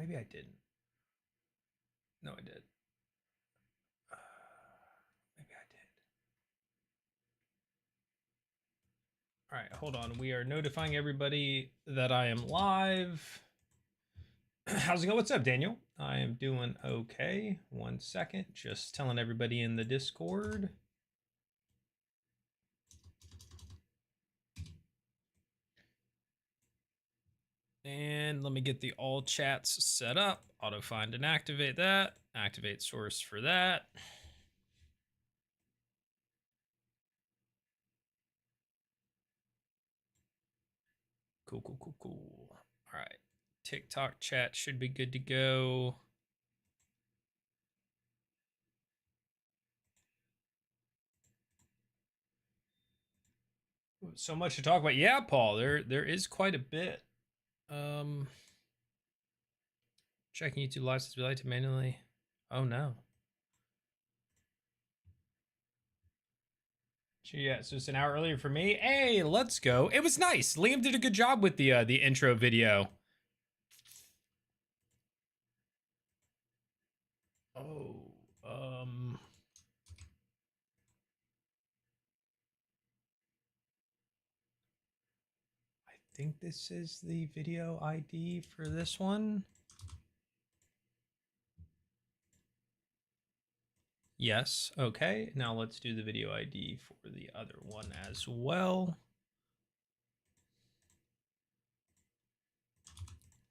Maybe I didn't. No, I did. Maybe I did. All right, hold on. We are notifying everybody that I am live. How's it going? What's up, Daniel? I am doing okay. 1 second. Just telling everybody in the Discord. And let me get the all chats set up. Auto find and activate that. Activate source for that. Cool. All right. TikTok chat should be good to go. So much to talk about. Yeah, Paul, there is quite a bit. Checking YouTube live since we like to manually. Oh no. Yeah, so it's an hour earlier for me. Hey, let's go. It was nice. Liam did a good job with the intro video. Oh, I think this is the video ID for this one. Yes. Okay. Now let's do the video ID for the other one as well.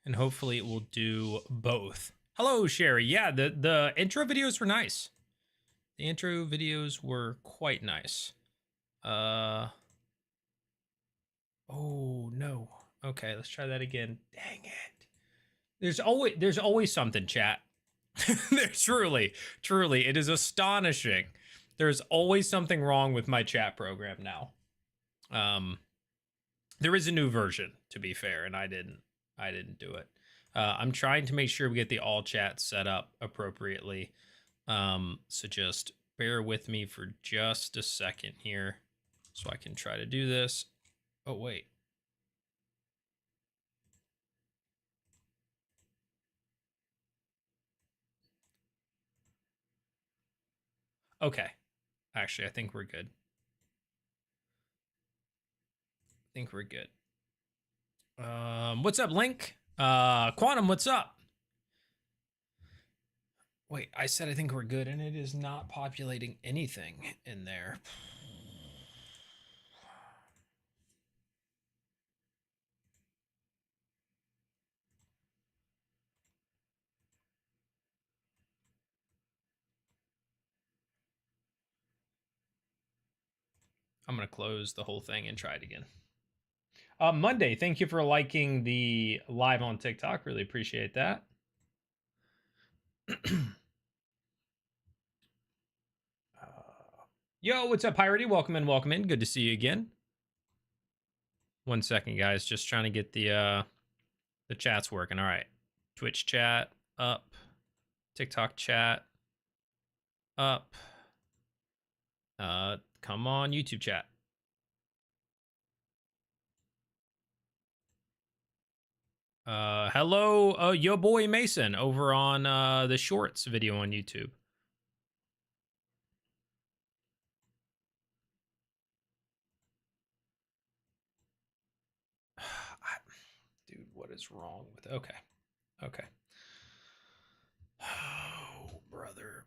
And hopefully it will do both. Hello, Sherry. Yeah, the intro videos were nice. The intro videos were quite nice. Oh no. Okay, let's try that again. Dang it. There's always something, chat. There's truly, it is astonishing. There's always something wrong with my chat program now. There is a new version, to be fair, and I didn't do it. I'm trying to make sure we get the all chat set up appropriately. So just bear with me for just a second here so I can try to do this. Oh, wait. Okay. Actually, I think we're good. What's up, Link? Quantum, what's up? Wait, I said I think we're good, and it is not populating anything in there. I'm going to close the whole thing and try it again. Monday, thank you for liking the live on TikTok. Really appreciate that. Yo, what's up, Piratey? Welcome in. Good to see you again. 1 second, guys. Just trying to get the chats working. All right. Twitch chat up. TikTok chat up. Come on, YouTube chat. Hello, yo boy Mason over on the Shorts video on YouTube. Dude, what is wrong with... Okay. Oh, brother.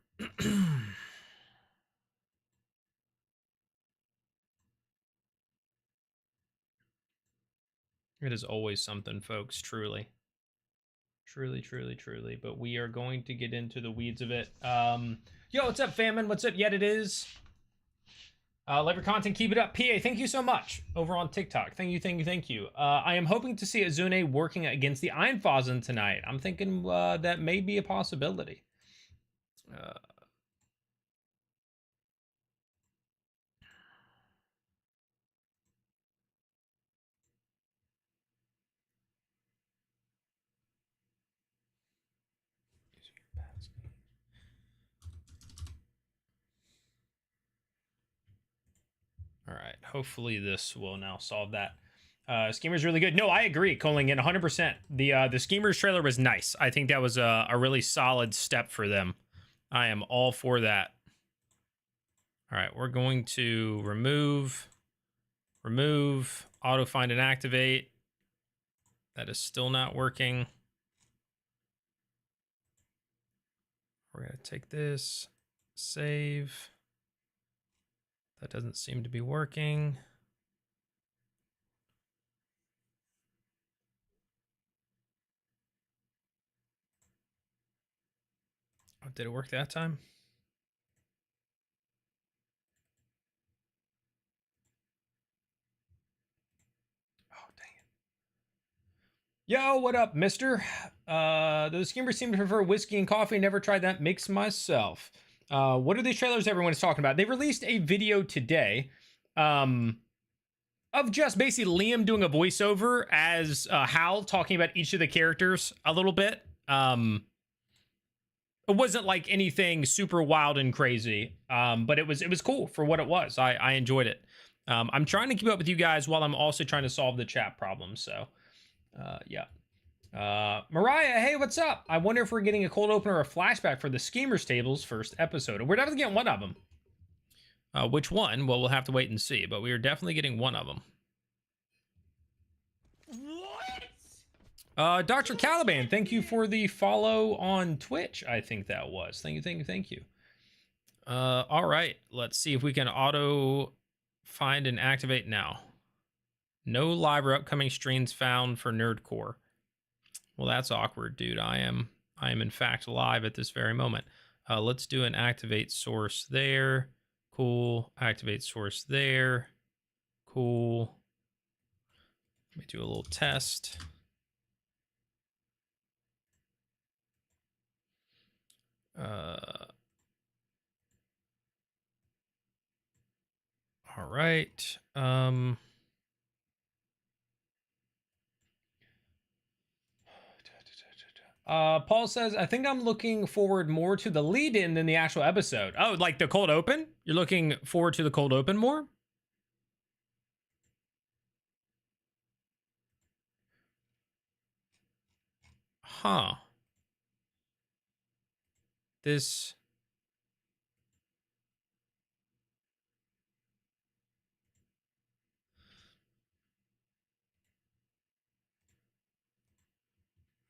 It is always something, folks, truly. Truly. But we are going to get into the weeds of it. Yo, what's up, Famine? What's up? Yet it is. Love your content. Keep it up. PA, thank you so much over on TikTok. Thank you. I am hoping to see Azune working against the Einfasen tonight. I'm thinking that may be a possibility. All right, hopefully this will now solve that. Schemer's really good. No, I agree, calling in 100%. The Schemers trailer was nice. I think that was a really solid step for them. I am all for that. All right, we're going to remove, auto find and activate. That is still not working. We're going to take this, save. That doesn't seem to be working. Oh, did it work that time? Oh, dang it. Yo, what up, mister? The schemers seem to prefer whiskey and coffee. Never tried that mix myself. What are these trailers everyone is talking about? They released a video today of just basically Liam doing a voiceover as Hal talking about each of the characters a little bit. It wasn't like anything super wild and crazy, but it was cool for what it was. I enjoyed it. I'm trying to keep up with you guys while I'm also trying to solve the chat problem. So, yeah. Mariah, hey, what's up? I wonder if we're getting a cold open or a flashback for the Schemers Table's first episode. We're definitely getting one of them. Which one? Well, we'll have to wait and see, but we are definitely getting one of them. What? Dr. Caliban, thank you for the follow on Twitch. I think that was. Thank you. All right, let's see if we can auto find and activate now. No live or upcoming streams found for NERDCORE. Well, that's awkward, dude. I am in fact live at this very moment. Let's do an activate source there. Cool. Activate source there. Cool. Let me do a little test. All right. Paul says, I think I'm looking forward more to the lead-in than the actual episode. Oh, like the cold open? You're looking forward to the cold open more? Huh. This...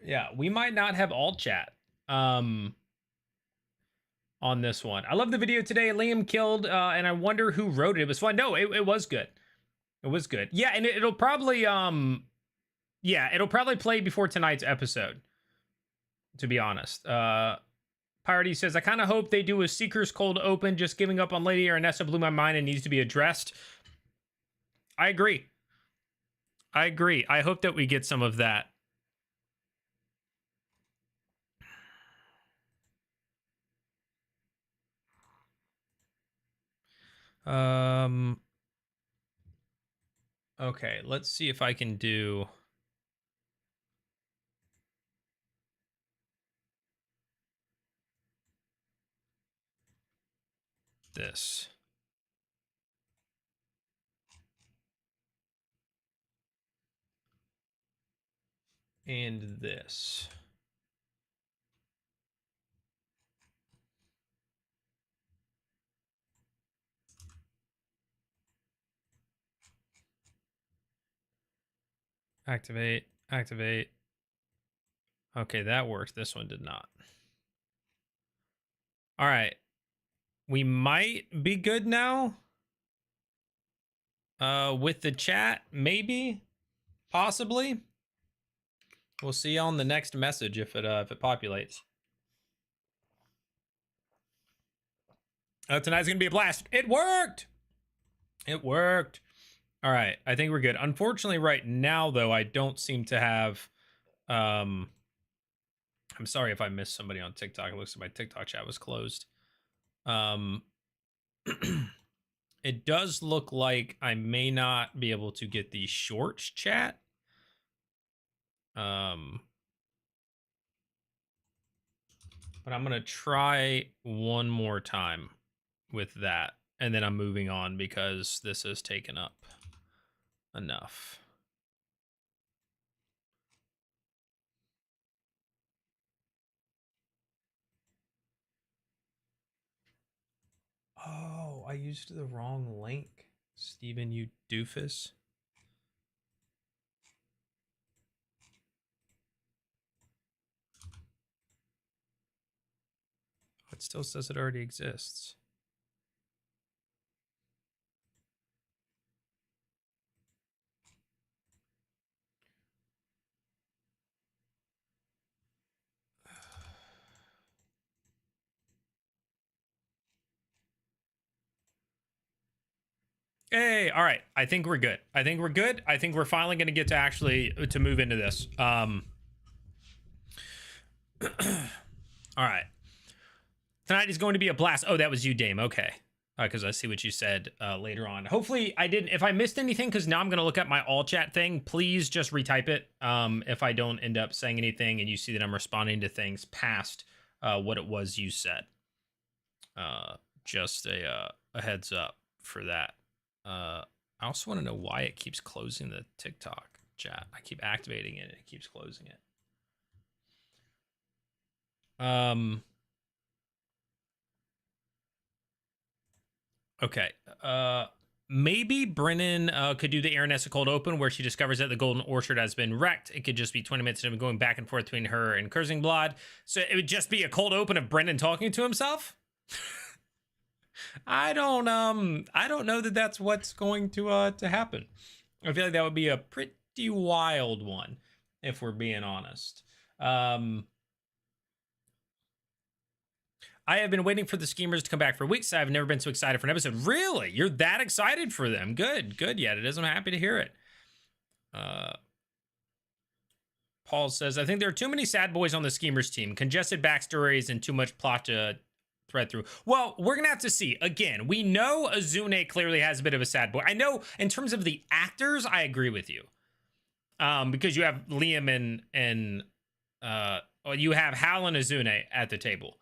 Yeah, we might not have alt chat on this one. I love the video today. Liam killed, and I wonder who wrote it. It was fun. No, it was good. It was good. Yeah, and it'll probably it'll probably play before tonight's episode, to be honest. Parody says, I kind of hope they do a Seeker's Cold Open. Just giving up on Lady Aranessa blew my mind and needs to be addressed. I agree. I hope that we get some of that. Okay, let's see if I can do this. And this. Activate. Okay, that worked. This one did not. All right. We might be good now. With the chat, maybe, possibly. We'll see on the next message if it populates. Tonight's gonna be a blast. It worked. It worked. All right, I think we're good. Unfortunately, right now though, I don't seem to have. I'm sorry if I missed somebody on TikTok. It looks like my TikTok chat was closed. It does look like I may not be able to get the shorts chat. But I'm gonna try one more time with that, and then I'm moving on because this has taken up enough. I used the wrong link. Steven, you doofus. It still says it already exists. Hey, all right. I think we're good. I think we're good. I think we're finally going to get to actually to move into this. All right. Tonight is going to be a blast. Oh, that was you, Dame. Okay. Because I see what you said later on. Hopefully I didn't. If I missed anything, because now I'm going to look at my all chat thing, please just retype it. If I don't end up saying anything and you see that I'm responding to things past what it was you said. Just a heads up for that. I also want to know why it keeps closing the TikTok chat. I keep activating it and it keeps closing it. Okay. Maybe Brennan could do the Aranessa cold open where she discovers that the Golden Orchard has been wrecked. It could just be 20 minutes of going back and forth between her and Kurzinblad. So it would just be a cold open of Brennan talking to himself. I don't know that that's what's going to happen. I feel like that would be a pretty wild one, if we're being honest. I have been waiting for the Schemers to come back for weeks. I've never been so excited for an episode. Really? You're that excited for them? Good, good. Yet it is. I'm happy to hear it. Paul says, I think there are too many sad boys on the Schemers team. Congested backstories and too much plot to thread through. Well, we're gonna have to see. Again, we know Azune clearly has a bit of a sad boy. I know in terms of the actors, I agree with you. Because you have Liam and you have Hal and Azune at the table.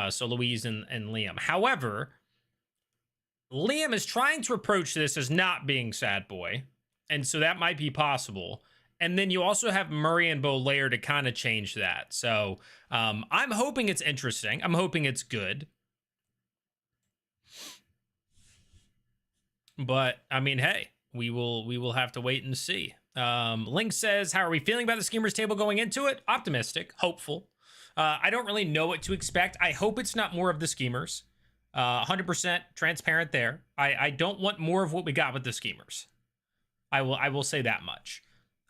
So Louise and Liam. However, Liam is trying to approach this as not being sad boy, and so that might be possible. And then you also have Murray and Bolaire to kind of change that. So I'm hoping it's interesting. I'm hoping it's good. But I mean, hey, we will have to wait and see. Link says, how are we feeling about the Schemers table going into it? Optimistic, hopeful. I don't really know what to expect. I hope it's not more of the Schemers. 100% transparent there. I don't want more of what we got with the Schemers. I will say that much.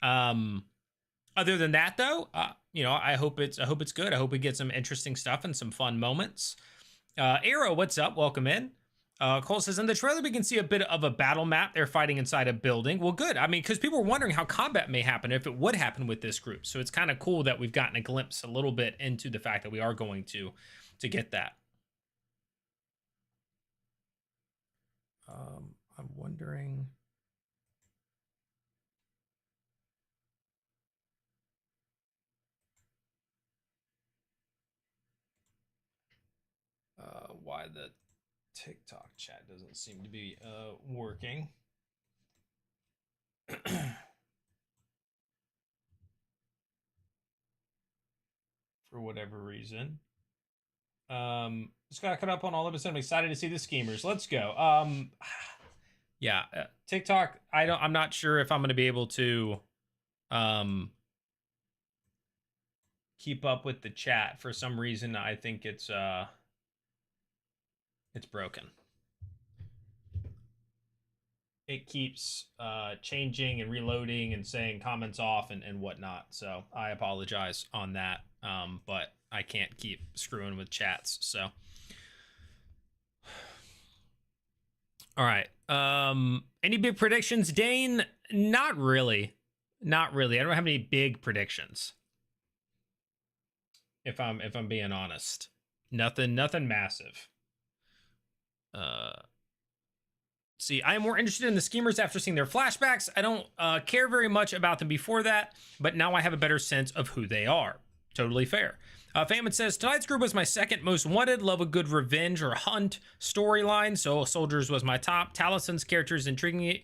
Other than that, though, you know, I hope it's good. I hope we get some interesting stuff and some fun moments. Arrow, what's up? Welcome in. Cole says, in the trailer, we can see a bit of a battle map. They're fighting inside a building. Well, good. I mean, because people were wondering how combat may happen, if it would happen with this group. So it's kind of cool that we've gotten a glimpse a little bit into the fact that we are going to get that. I'm wondering... why the TikTok chat doesn't seem to be working. For whatever reason. Just got to cut up on all of us. I'm excited to see the Schemers. Let's go. Yeah, TikTok, I'm not sure if I'm going to be able to keep up with the chat. For some reason, I think it's broken. It keeps changing and reloading and saying comments off and whatnot. So I apologize on that. But I can't keep screwing with chats. So. All right. Any big predictions, Dane? Not really. Not really. I don't have any big predictions. If I'm being honest. Nothing massive. See, I am more interested in the Schemers after seeing their flashbacks. I don't care very much about them before that, but now I have a better sense of who they are. Totally fair. Famine says, tonight's group was my second most wanted. Love a good revenge or hunt storyline. So Soldiers was my top. Talison's character is intriguing.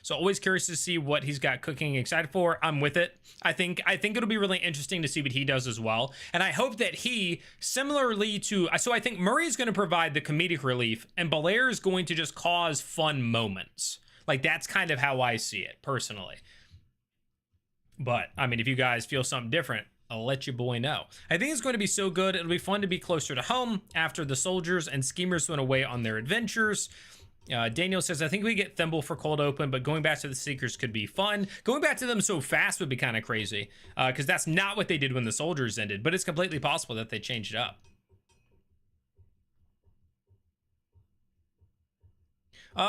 So always curious to see what he's got cooking. Excited for. I'm with it. I think it'll be really interesting to see what he does as well. And I hope that he, similarly to, so I think Murray's going to provide the comedic relief and Belair is going to just cause fun moments. Like, that's kind of how I see it personally. But I mean, if you guys feel something different, I'll let your boy know. I think it's going to be so good. It'll be fun to be closer to home after the soldiers and schemers went away on their adventures. Daniel says, I think we get Thimble for cold open, but going back to the Seekers could be fun. Going back to them so fast would be kind of crazy, because that's not what they did when the soldiers ended, but it's completely possible that they changed it up.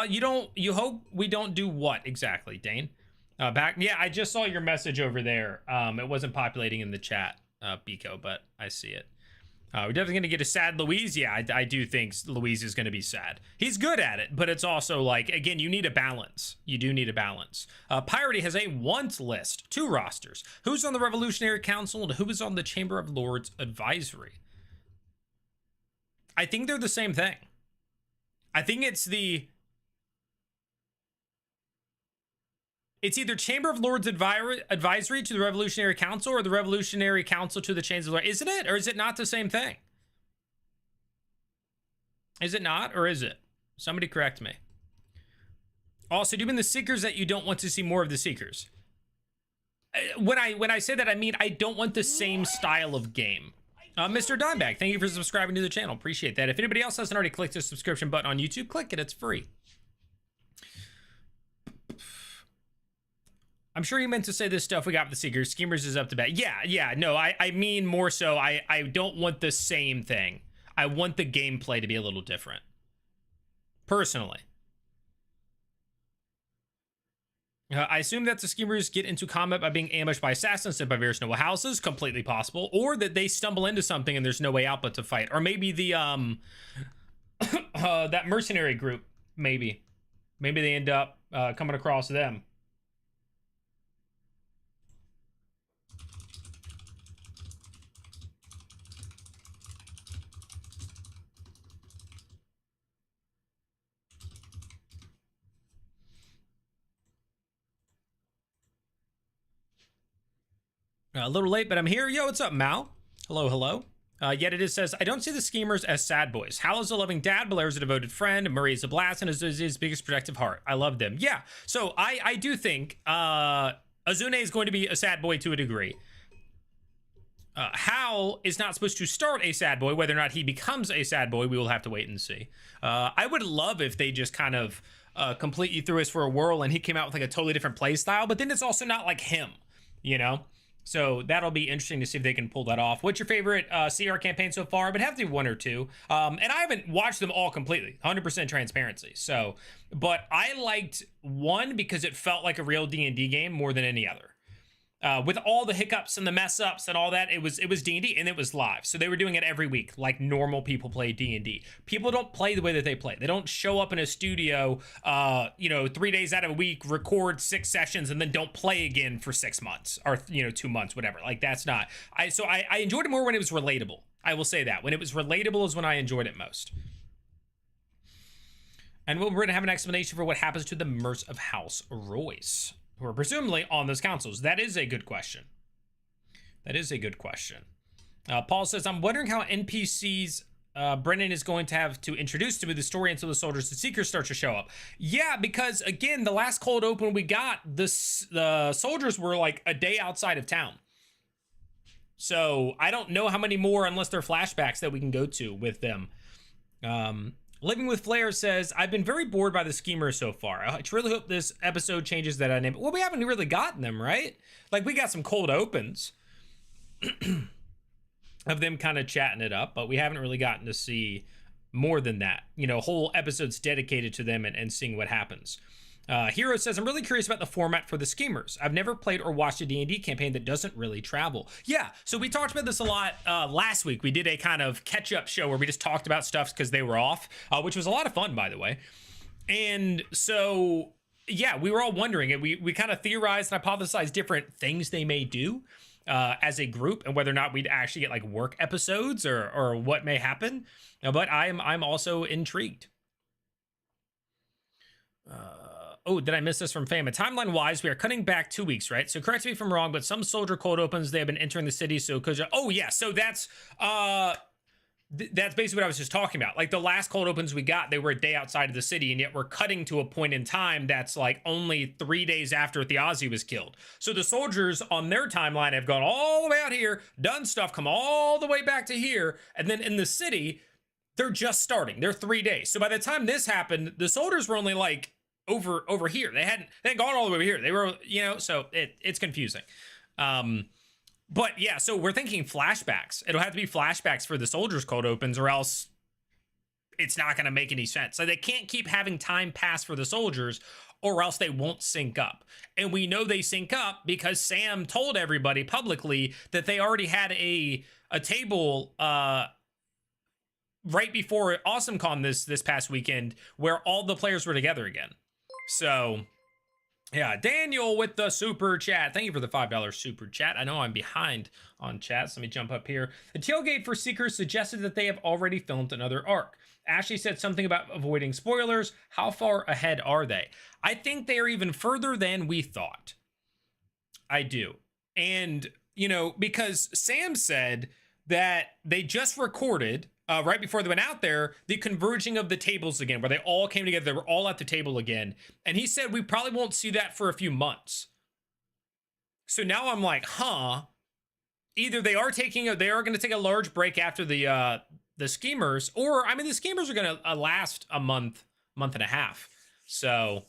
You hope we don't do what exactly, Dane? Yeah, I just saw your message over there. It wasn't populating in the chat, Biko, but I see it. We're definitely going to get a sad Louise. Yeah, I do think Louise is going to be sad. He's good at it, but it's also like, again, you need a balance. You do need a balance. Piracy has a want list, 2 rosters. Who's on the Revolutionary Council and who is on the Chamber of Lords Advisory? I think they're the same thing. I think it's either Chamber of Lords Advisory to the Revolutionary Council or the Revolutionary Council to the Chains of Lords. Isn't it? Or is it not the same thing? Is it not? Or is it? Somebody correct me. Also, do you mean the Seekers that you don't want to see more of the Seekers? When I say that, I mean I don't want the same style of game. Mr. Dimebag, thank you for subscribing to the channel. Appreciate that. If anybody else hasn't already clicked the subscription button on YouTube, click it. It's free. I'm sure you meant to say this stuff we got with the Seekers. Schemers is up to bat. Yeah, no, I mean more so, I don't want the same thing. I want the gameplay to be a little different. Personally. I assume that the Schemers get into combat by being ambushed by assassins instead by various noble houses. Completely possible. Or that they stumble into something and there's no way out but to fight. Or maybe the, that mercenary group, maybe. Maybe they end up coming across them. A little late, but I'm here. Yo, what's up, Mal? Hello. Yet it is says, I don't see the Schemers as sad boys. Hal is a loving dad, Belair is a devoted friend, Murray is a blast, and is his biggest protective heart. I love them. Yeah, so I do think Azune is going to be a sad boy to a degree. Hal is not supposed to start a sad boy. Whether or not he becomes a sad boy, we will have to wait and see. I would love if they just kind of completely threw us for a whirl and he came out with like a totally different play style, but then it's also not like him, you know? So that'll be interesting to see if they can pull that off. What's your favorite CR campaign so far? But have to be 1 or 2. And I haven't watched them all completely, 100% transparency. So, but I liked 1 because it felt like a real D&D game more than any other. With all the hiccups and the mess ups and all that, it was D&D and it was live. So they were doing it every week like normal people play D&D. People don't play the way that they play. They don't show up in a studio, 3 days out of a week, record 6 sessions and then don't play again for 6 months or, 2 months, whatever. Like that's not, so I enjoyed it more when it was relatable. I will say that when it was relatable is when I enjoyed it most. And we're going to have an explanation for what happens to the members of House Royce, who are presumably on those councils. That is a good question. Paul says, I'm wondering how NPCs Brennan is going to have to introduce to me the story until the soldiers and seekers start to show up. Yeah, because again, the last cold open we got, the soldiers were like a day outside of town. So I don't know how many more, unless they're flashbacks, that we can go to with them. Living with Flair says, I've been very bored by the Schemers so far. I really hope this episode changes that dynamic. Well, we haven't really gotten them, right? Like, we got some cold opens of them kind of chatting it up, but we haven't really gotten to see more than that. Whole episodes dedicated to them and seeing what happens. Hero says, I'm really curious about the format for the Schemers. I've never played or watched a D&D campaign that doesn't really travel. Yeah, so we talked about this a lot last week. We did a kind of catch-up show where we just talked about stuff because they were off, which was a lot of fun, by the way. And so, yeah, we were all wondering, and we kind of theorized and hypothesized different things they may do. as a group, and whether or not we'd actually get like work episodes or what may happen. But I'm also intrigued. Oh, did I miss this from Fama? Timeline wise, we are cutting back 2 weeks, right? So correct me if I'm wrong, but some soldier cold opens, they have been entering the city. So oh yeah, so that's basically what I was just talking about. Like the last cold opens we got, they were a day outside of the city, and yet we're cutting to a point in time that's like only 3 days after Theazi was killed. So the soldiers on their timeline have gone all the way out here, done stuff, come all the way back to here, and then in the city, they're just starting. They're 3 days. So by the time this happened, the soldiers were only like over here. They hadn't gone all the way over here. They were, so it's confusing. But yeah, so we're thinking flashbacks. It'll have to be flashbacks for the soldiers cold opens, or else it's not going to make any sense. So they can't keep having time pass for the soldiers, or else they won't sync up. And we know they sync up because Sam told everybody publicly that they already had a table right before AwesomeCon this past weekend where all the players were together again. So yeah, Daniel with the super chat. Thank you for the $5 super chat. I know I'm behind on chats. Let me jump up here. The tailgate for Seekers suggested that they have already filmed another arc. Ashley said something about avoiding spoilers. How far ahead are they? I think they are even further than we thought. I do. And, because Sam said that they just recorded right before they went out there, the converging of the tables again, where they all came together. They were all at the table again. And he said, we probably won't see that for a few months. So now I'm like, either they are going to take a large break after the schemers, or, the schemers are going to last a month and a half. So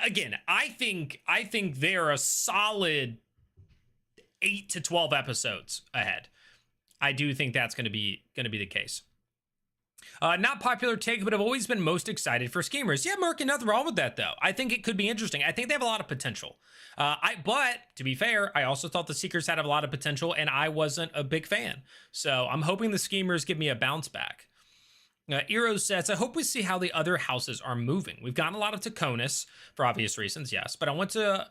again, I think they're a solid 8 to 12 episodes ahead. I do think that's going to be the case. Not popular take, but I've always been most excited for schemers. Yeah, Mark, nothing wrong with that though. I think it could be interesting. I think they have a lot of potential. But to be fair, I also thought the Seekers had a lot of potential, and I wasn't a big fan. So I'm hoping the schemers give me a bounce back. Eero says, I hope we see how the other houses are moving. We've gotten a lot of Taconis for obvious reasons, yes, but I want to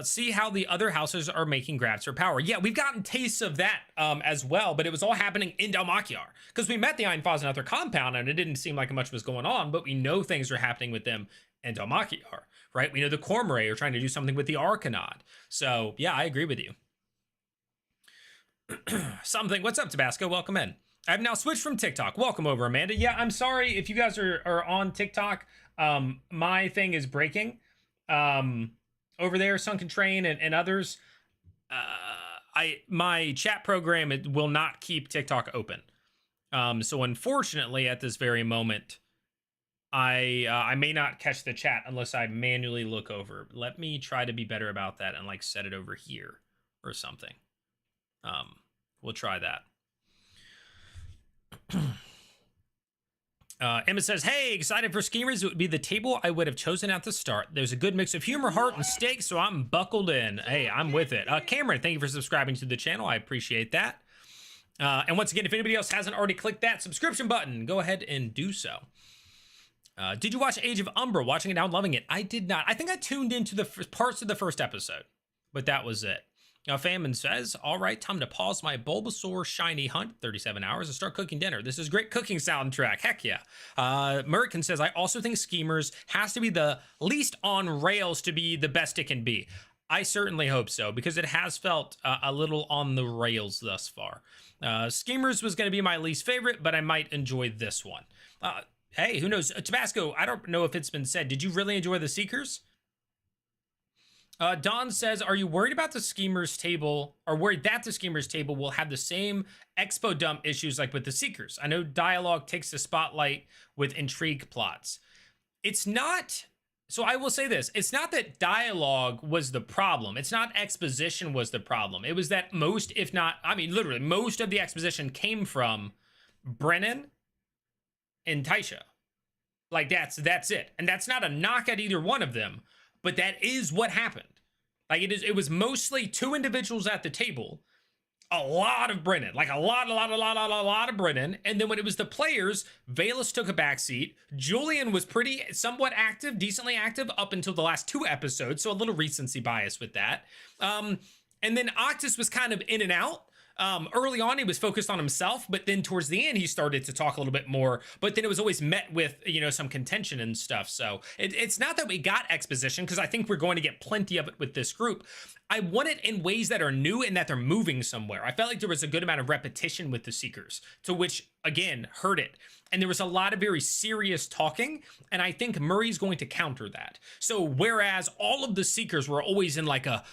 see how the other houses are making grabs for power. Yeah, we've gotten tastes of that as well, but it was all happening in Dalmakiar because we met the Einfaz at their compound and it didn't seem like much was going on, but we know things are happening with them in Dalmakiar, right? We know the Cormorant are trying to do something with the Arcanod. So yeah, I agree with you. What's up, Tabasco? Welcome in. I've now switched from TikTok. Welcome over, Amanda. Yeah, I'm sorry if you guys are on TikTok. My thing is breaking. Over there, Sunken Train and others, my chat program, it will not keep TikTok open. So unfortunately, at this very moment, I may not catch the chat unless I manually look over. Let me try to be better about that and like set it over here or something. We'll try that. Emma says, hey, excited for Schemers. It would be the table I would have chosen at the start. There's a good mix of humor, heart, and stakes, so I'm buckled in. Hey, I'm with it. Cameron, thank you for subscribing to the channel. I appreciate that. And once again, if anybody else hasn't already clicked that subscription button, go ahead and do so. Did you watch Age of Umbra? Watching it now and loving it. I did not. I think I tuned into the parts of the first episode, but that was it. Famine says, all right, time to pause my Bulbasaur shiny hunt, 37 hours, and start cooking dinner. This is great cooking soundtrack. Heck yeah. Murrican says, I also think Schemers has to be the least on rails to be the best it can be. I certainly hope so, because it has felt a little on the rails thus far. Schemers was going to be my least favorite, but I might enjoy this one. Hey, who knows? Tabasco, I don't know if it's been said. Did you really enjoy the Seekers? Don says, are you worried about the Schemers table, or worried that the Schemers table will have the same expo dump issues like with the Seekers? I know dialogue takes the spotlight with intrigue plots. It's not, so I will say this, it's not that dialogue was the problem. It's not exposition was the problem. It was that most, if not, I mean, literally most of the exposition came from Brennan and Taisha. Like that's it. And that's not a knock at either one of them, but that is what happened. Like it was mostly two individuals at the table, a lot of Brennan, like a lot of Brennan. And then when it was the players, Valus took a backseat. Julian was somewhat active, decently active up until the last two episodes. So a little recency bias with that. And And then Octus was kind of in and out. Early on, he was focused on himself, but then towards the end, he started to talk a little bit more. But then it was always met with, you know, some contention and stuff. So it's not that we got exposition, because I think we're going to get plenty of it with this group. I want it in ways that are new and that they're moving somewhere. I felt like there was a good amount of repetition with the Seekers, to which, again, hurt it. And there was a lot of very serious talking, and I think Murray's going to counter that. So whereas all of the Seekers were always in like a,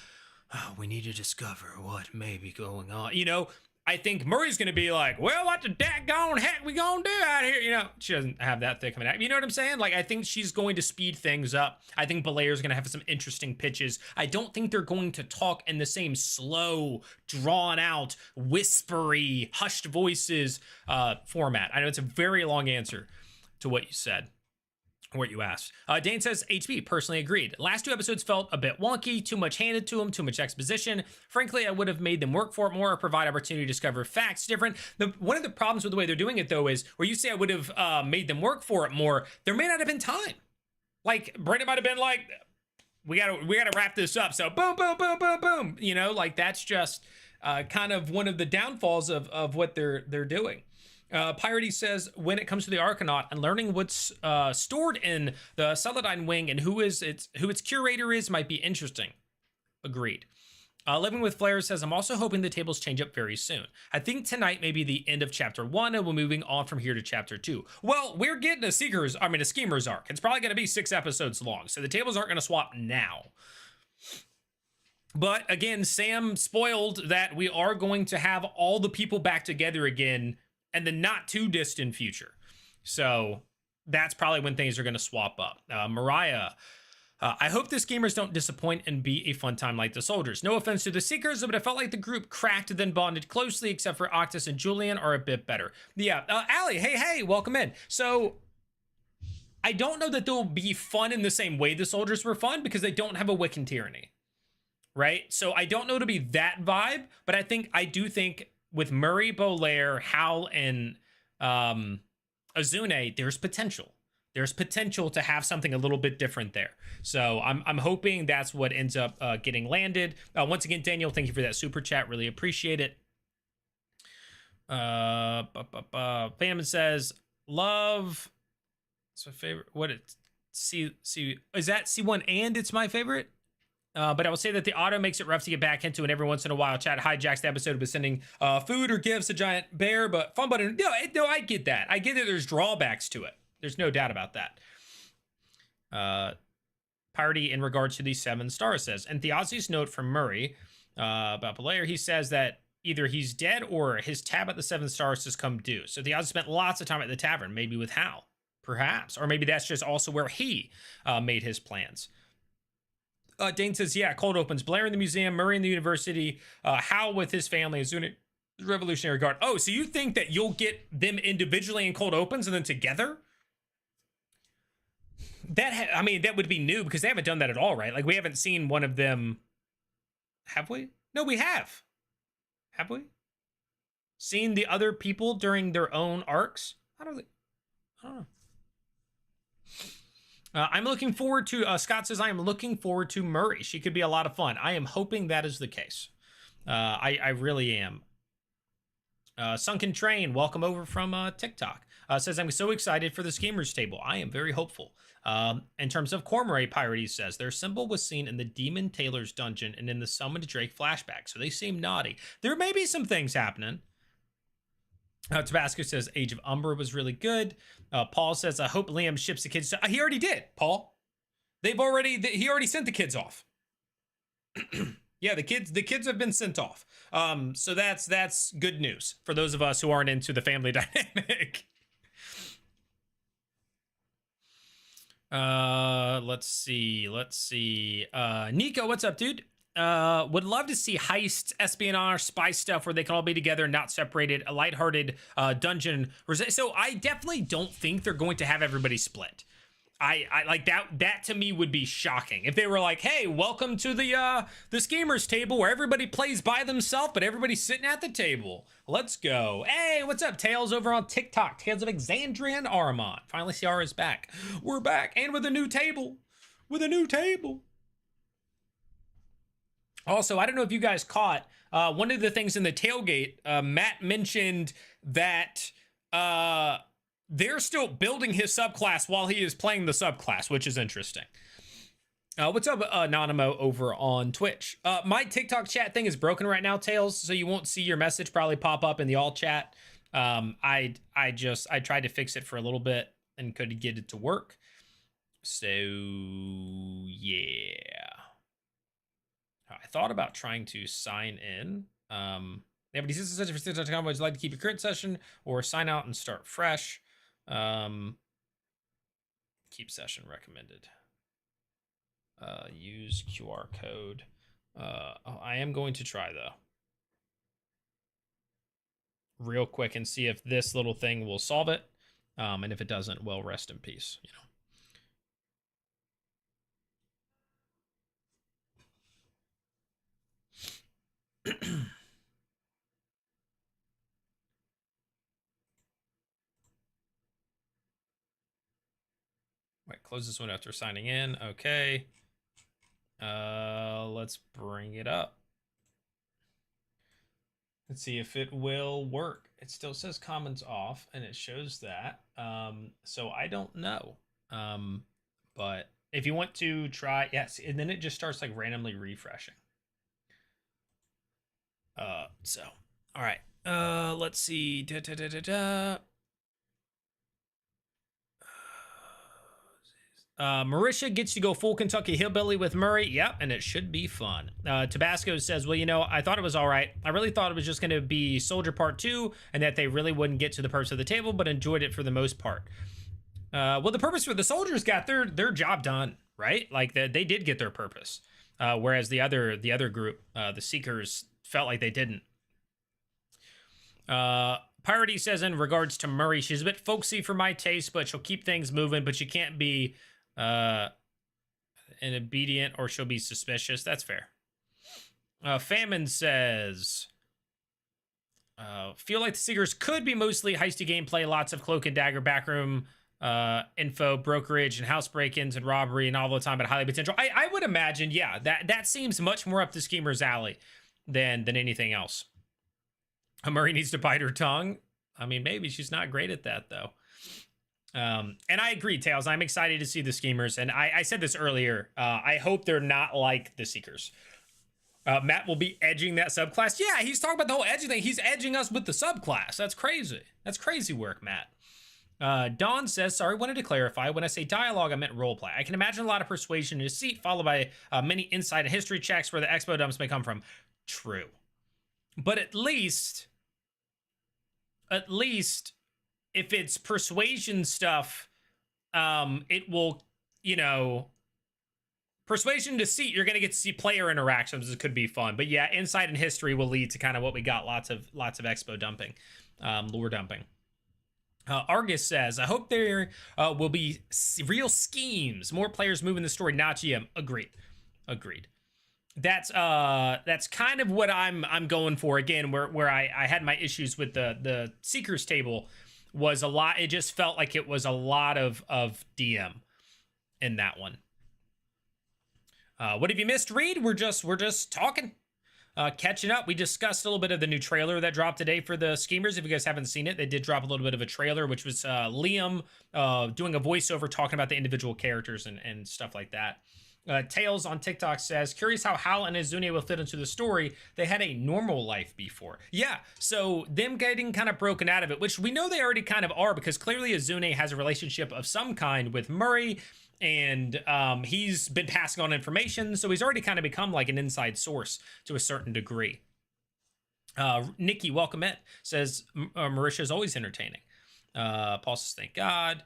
oh, we need to discover what may be going on, you know, I think Murray's going to be like, well, what the daggone heck we gonna do out here? You know, she doesn't have that thick of an act. You know what I'm saying? Like, I think she's going to speed things up. I think Balaire's going to have some interesting pitches. I don't think they're going to talk in the same slow, drawn out, whispery, hushed voices format. I know it's a very long answer to what you said. What you asked. Dane says, HB, personally agreed. Last 2 episodes felt a bit wonky, too much handed to them, too much exposition. Frankly, I would have made them work for it more or provide opportunity to discover facts different. One of the problems with the way they're doing it, though, is where you say I would have made them work for it more, there may not have been time. Like, Brandon might have been like, we gotta wrap this up. So boom, boom, boom, boom, boom. You know, like, that's just kind of one of the downfalls of what they're doing. Pyrity says, when it comes to the Archanaut and learning what's stored in the Celadine wing and who its curator is might be interesting. Agreed. Living with Flair says, I'm also hoping the tables change up very soon. I think tonight may be the end of chapter 1 and we're moving on from here to chapter 2. Well, we're getting a Schemer's arc. It's probably going to be 6 episodes long, so the tables aren't going to swap now. But again, Sam spoiled that we are going to have all the people back together again and the not too distant future. So that's probably when things are going to swap up. Mariah, I hope the Schemers don't disappoint and be a fun time like the Soldiers. No offense to the Seekers, but I felt like the group cracked then bonded closely, except for Octus and Julian are a bit better. Yeah, Allie, hey, welcome in. So I don't know that they'll be fun in the same way the Soldiers were fun, because they don't have a Wiccan tyranny, right? So I don't know to be that vibe, but I do think with Murray, Bolaire, Hal, and Azune, there's potential. There's potential to have something a little bit different there. So I'm hoping that's what ends up getting landed. Once again, Daniel, thank you for that super chat. Really appreciate it. Famine says, love. It's my favorite. What it? Is that C1 and it's my favorite? But I will say that the auto makes it rough to get back into, and every once in a while, chat hijacks the episode by sending food or gifts a giant bear. But fun button, no, I get that. I get that there's drawbacks to it. There's no doubt about that. Party in regards to the 7 stars says, and Theozi's note from Murray about Belair, he says that either he's dead or his tab at the 7 stars has come due. So Theozi spent lots of time at the tavern, maybe with Hal, perhaps, or maybe that's just also where he made his plans. Dane says, yeah, cold opens. Blair in the museum, Murray in the university, Hal with his family, Azuna Revolutionary Guard. Oh, so you think that you'll get them individually in cold opens and then together? That would be new, because they haven't done that at all, right? Like, we haven't seen one of them. Have we? No, we have. Have we? Seen the other people during their own arcs? I don't know. I'm looking forward to, Scott says, I am looking forward to Murray. She could be a lot of fun. I am hoping that is the case. I really am. Sunken Train, welcome over from TikTok. Says, I'm so excited for the Schemers table. I am very hopeful. In terms of Cormorant, Pirates says, their symbol was seen in the Demon Tailor's dungeon and in the Summoned Drake flashback, so they seem naughty. There may be some things happening. Tabasco says Age of Umbra was really good. Paul says, I hope Liam ships the kids. He already did, Paul. He already sent the kids off. Yeah, the kids have been sent off. So that's good news for those of us who aren't into the family dynamic. Let's see. Nico, what's up, dude? Would love to see heist, espionage, spy stuff where they can all be together, not separated, a lighthearted dungeon. So I definitely don't think they're going to have everybody split. I like that to me would be shocking if they were like, hey, welcome to the Schemers table where everybody plays by themselves, but everybody's sitting at the table. Let's go. Hey, what's up, Tails over on TikTok? Tales of Exandria and Armand. Finally, Ciara is back. We're back, and with a new table. Also, I don't know if you guys caught one of the things in the tailgate. Matt mentioned that they're still building his subclass while he is playing the subclass, which is interesting. What's up, Anonymous over on Twitch? My TikTok chat thing is broken right now, Tails, so you won't see your message probably pop up in the all chat. I tried to fix it for a little bit and couldn't get it to work. So yeah. I thought about trying to sign in. Yeah, but he says such a for would you like to keep your current session or sign out and start fresh? Keep session recommended. Use QR code. I am going to try though. Real quick and see if this little thing will solve it. And if it doesn't, well, rest in peace, you know. Wait, close this one after signing in. Okay. Let's bring it up. Let's see if it will work. It still says comments off and it shows that. So I don't know. But if you want to try, yes, and then it just starts like randomly refreshing. So, all right. Let's see. Marisha gets to go full Kentucky Hillbilly with Murray. Yep, and it should be fun. Tabasco says, well, you know, I thought it was all right. I really thought it was just going to be Soldier Part 2 and that they really wouldn't get to the purpose of the table, but enjoyed it for the most part. Well, the purpose for the soldiers got their job done, right? Like they did get their purpose. Whereas the other group, the Seekers, felt like they didn't. Piratey says in regards to Murray, she's a bit folksy for my taste, but she'll keep things moving, but you can't be an obedient or she'll be suspicious. That's fair. Famine says, feel like the Seekers could be mostly heisty gameplay, lots of cloak and dagger backroom info, brokerage, and house break-ins and robbery and all the time, but highly potential. I would imagine, yeah, that seems much more up the schemer's alley than anything else. Murray needs to bite her tongue. I mean, maybe she's not great at that though. And I agree, Tails. I'm excited to see the schemers. And I said this earlier. I hope they're not like the Seekers. Matt will be edging that subclass. Yeah, he's talking about the whole edging thing. He's edging us with the subclass. That's crazy. That's crazy work, Matt. Dawn says, sorry, wanted to clarify. When I say dialogue, I meant roleplay. I can imagine a lot of persuasion in a seat, followed by many insight and history checks where the expo dumps may come from. True. But at least if it's persuasion stuff, it will, you know, persuasion to seat, you're going to get to see player interactions. It could be fun. But yeah, insight and history will lead to kind of what we got, lots of expo dumping, lore dumping. Argus says, I hope there will be real schemes, more players moving the story, not GM. Agreed. That's kind of what I'm going for. Again, where I had my issues with the Seekers table was a lot. It just felt like it was a lot of DM in that one. What have you missed, Reed? We're just talking, catching up. We discussed a little bit of the new trailer that dropped today for the Schemers. If you guys haven't seen it, they did drop a little bit of a trailer, which was Liam doing a voiceover talking about the individual characters and stuff like that. Tails on TikTok says, curious how Hal and Azune will fit into the story. They had a normal life before. Yeah, so them getting kind of broken out of it, which we know they already kind of are, because clearly Azune has a relationship of some kind with Murray, and he's been passing on information, so he's already kind of become like an inside source to a certain degree. Nikki, welcome in, says Marisha is always entertaining. Paul says, thank God.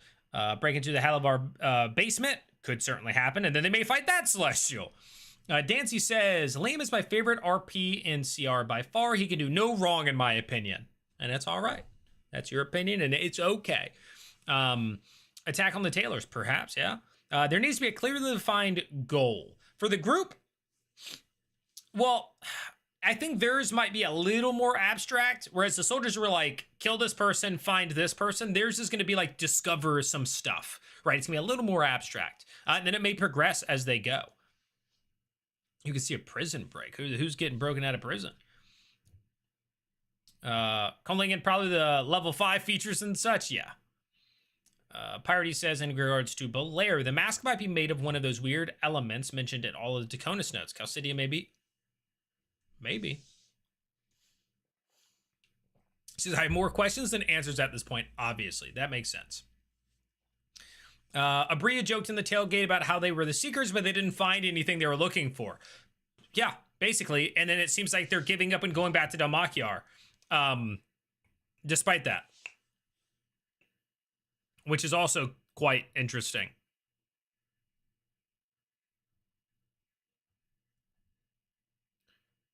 Break into the Halavar basement. Could certainly happen, and then they may fight that Celestial. Dancy says, Liam is my favorite RP in CR by far. He can do no wrong in my opinion, and that's all right. That's your opinion, and it's okay. Attack on the Tailors, perhaps, yeah. There needs to be a clearly defined goal. For the group, well, I think theirs might be a little more abstract, whereas the soldiers were like, kill this person, find this person. Theirs is going to be like, discover some stuff, right? It's going to be a little more abstract. And then it may progress as they go. You can see a prison break. Who's getting broken out of prison? Calling in probably the level 5 features and such. Yeah. Piratey says in regards to Belair, the mask might be made of one of those weird elements mentioned in all of the Daconis notes. Calcidia, maybe. Maybe. She says, I have more questions than answers at this point. Obviously, that makes sense. Abria joked in the tailgate about how they were the Seekers, but they didn't find anything they were looking for. Yeah, basically. And then it seems like they're giving up and going back to Dalmakiar. Despite that. Which is also quite interesting.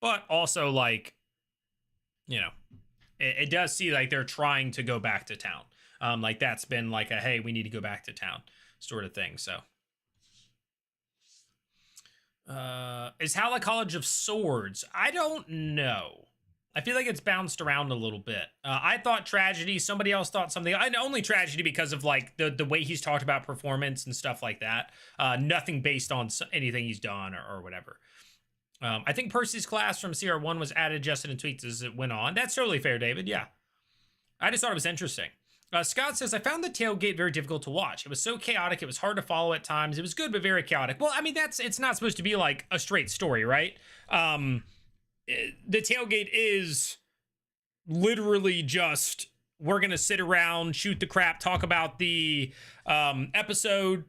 But also, like, you know, it does see like they're trying to go back to town. Like that's been like a, hey, we need to go back to town sort of thing. So is Howlett College of Swords? I don't know. I feel like it's bounced around a little bit. I thought Tragedy. Somebody else thought something. Only Tragedy because of like the way he's talked about performance and stuff like that. Nothing based on anything he's done or whatever. I think Percy's class from CR1 was added, adjusted, and tweaked as it went on. That's totally fair, David. Yeah. I just thought it was interesting. Scott says, I found the tailgate very difficult to watch. It was so chaotic. It was hard to follow at times. It was good, but very chaotic. Well, I mean, it's not supposed to be like a straight story, right? The tailgate is literally just, we're going to sit around, shoot the crap, talk about the episode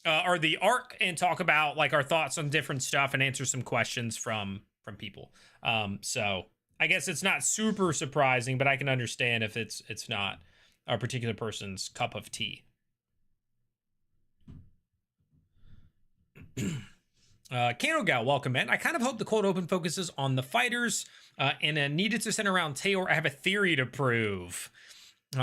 or the arc, and talk about like our thoughts on different stuff and answer some questions from people. So I guess it's not super surprising, but I can understand if it's not a particular person's cup of tea. Kanogal, welcome in. I kind of hope the cold open focuses on the fighters and needed to send around Taylor. I have a theory to prove.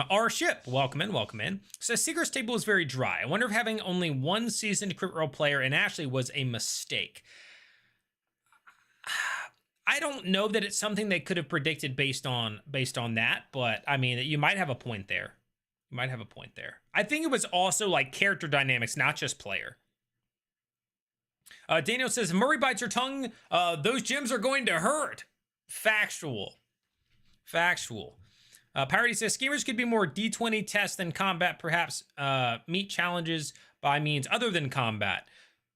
Our ship, welcome in. Says Seeker's table is very dry. I wonder if having only one seasoned crit role player in Ashley was a mistake. I don't know that it's something they could have predicted based on that, but I mean, you might have a point there. I think it was also like character dynamics, not just player. Daniel says, Murray bites her tongue. Those gems are going to hurt. Factual. Parody says, schemers could be more D20 tests than combat, perhaps meet challenges by means other than combat.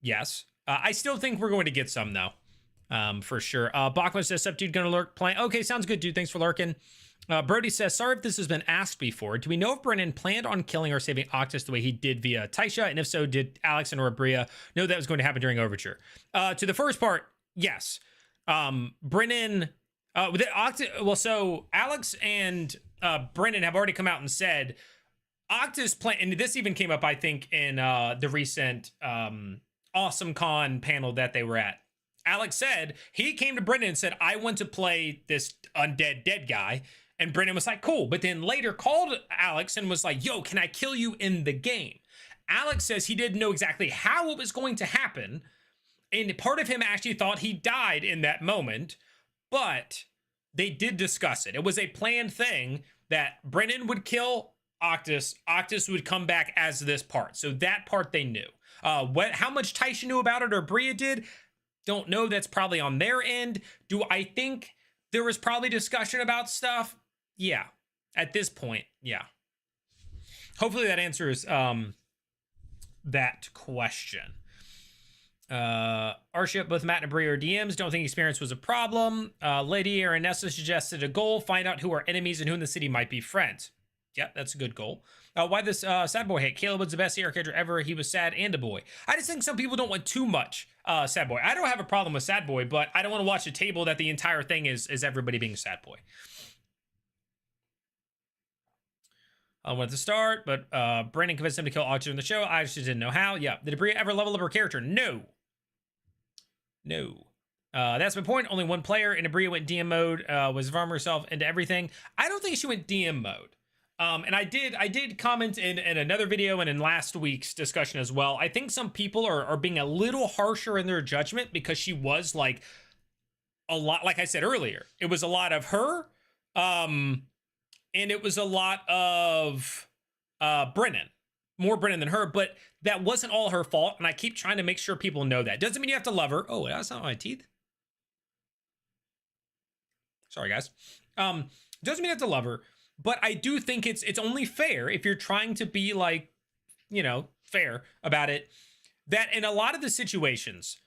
Yes. I still think we're going to get some, though. For sure. Bachman says, sup, dude, gonna lurk playing. Okay, sounds good, dude. Thanks for lurking. Brody says, sorry if this has been asked before. Do we know if Brennan planned on killing or saving Octus the way he did via Taisha? And if so, did Alex and or Bria know that was going to happen during Overture? To the first part, yes. Brennan, so Alex and Brennan have already come out and said Octus plan, and this even came up, I think, in the recent Awesome Con panel that they were at. Alex said he came to Brennan and said, I want to play this undead dead guy. And Brennan was like, cool. But then later called Alex and was like, yo, can I kill you in the game? Alex says he didn't know exactly how it was going to happen. And part of him actually thought he died in that moment. But they did discuss it. It was a planned thing that Brennan would kill Octus. Octus would come back as this part. So that part they knew. How much Taisha knew about it or Bria did, don't know. That's probably on their end. Do I think there was probably discussion about stuff? Yeah. At this point, yeah. Hopefully that answers that question. Our ship, both Matt and Bria are DMs. Don't think experience was a problem. Lady Aranessa suggested a goal. Find out who are enemies and who in the city might be friends. Yeah, that's a good goal. Why this sad boy hate? Caleb was the best AR character ever. He was sad and a boy. I just think some people don't want too much sad boy. I don't have a problem with sad boy, but I don't want to watch a table that the entire thing is everybody being sad boy. I wanted to start, but Brandon convinced him to kill Octus in the show. I just didn't know how. Yeah. Did Bria ever level up her character? No. That's my point. Only one player, and Bria went DM mode. Was farming herself into everything. I don't think she went DM mode. And I did comment in another video and in last week's discussion as well. I think some people are being a little harsher in their judgment because she was like a lot, like I said earlier, it was a lot of her. And it was a lot of Brennan. more Brennan than her, but that wasn't all her fault. And I keep trying to make sure people know that. Doesn't mean you have to love her. Oh, that's not my teeth. Sorry, guys. Doesn't mean you have to love her, but I do think it's only fair if you're trying to be like, you know, fair about it, that in a lot of the situations,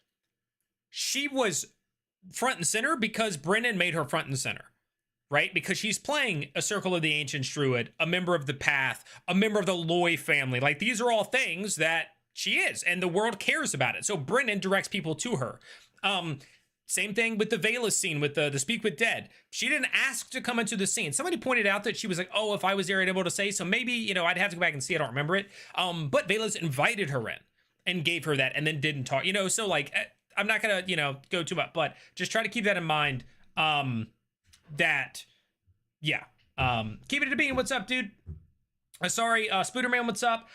she was front and center because Brennan made her front and center, right? Because she's playing a Circle of the Ancients Druid, a member of the Path, a member of the Loy family. Like, these are all things that she is, and the world cares about it. So Brennan directs people to her. Same thing with the Velas scene with the Speak with Dead. She didn't ask to come into the scene. Somebody pointed out that she was like, oh, if I was there, I'd able to say, so maybe, you know, I'd have to go back and see. I don't remember it. But Velas invited her in and gave her that and then didn't talk, you know, so like, I'm not gonna, you know, go too much, but just try to keep that in mind. That, yeah. Keep it to being. What's up, dude? Sorry, Spooderman, what's up?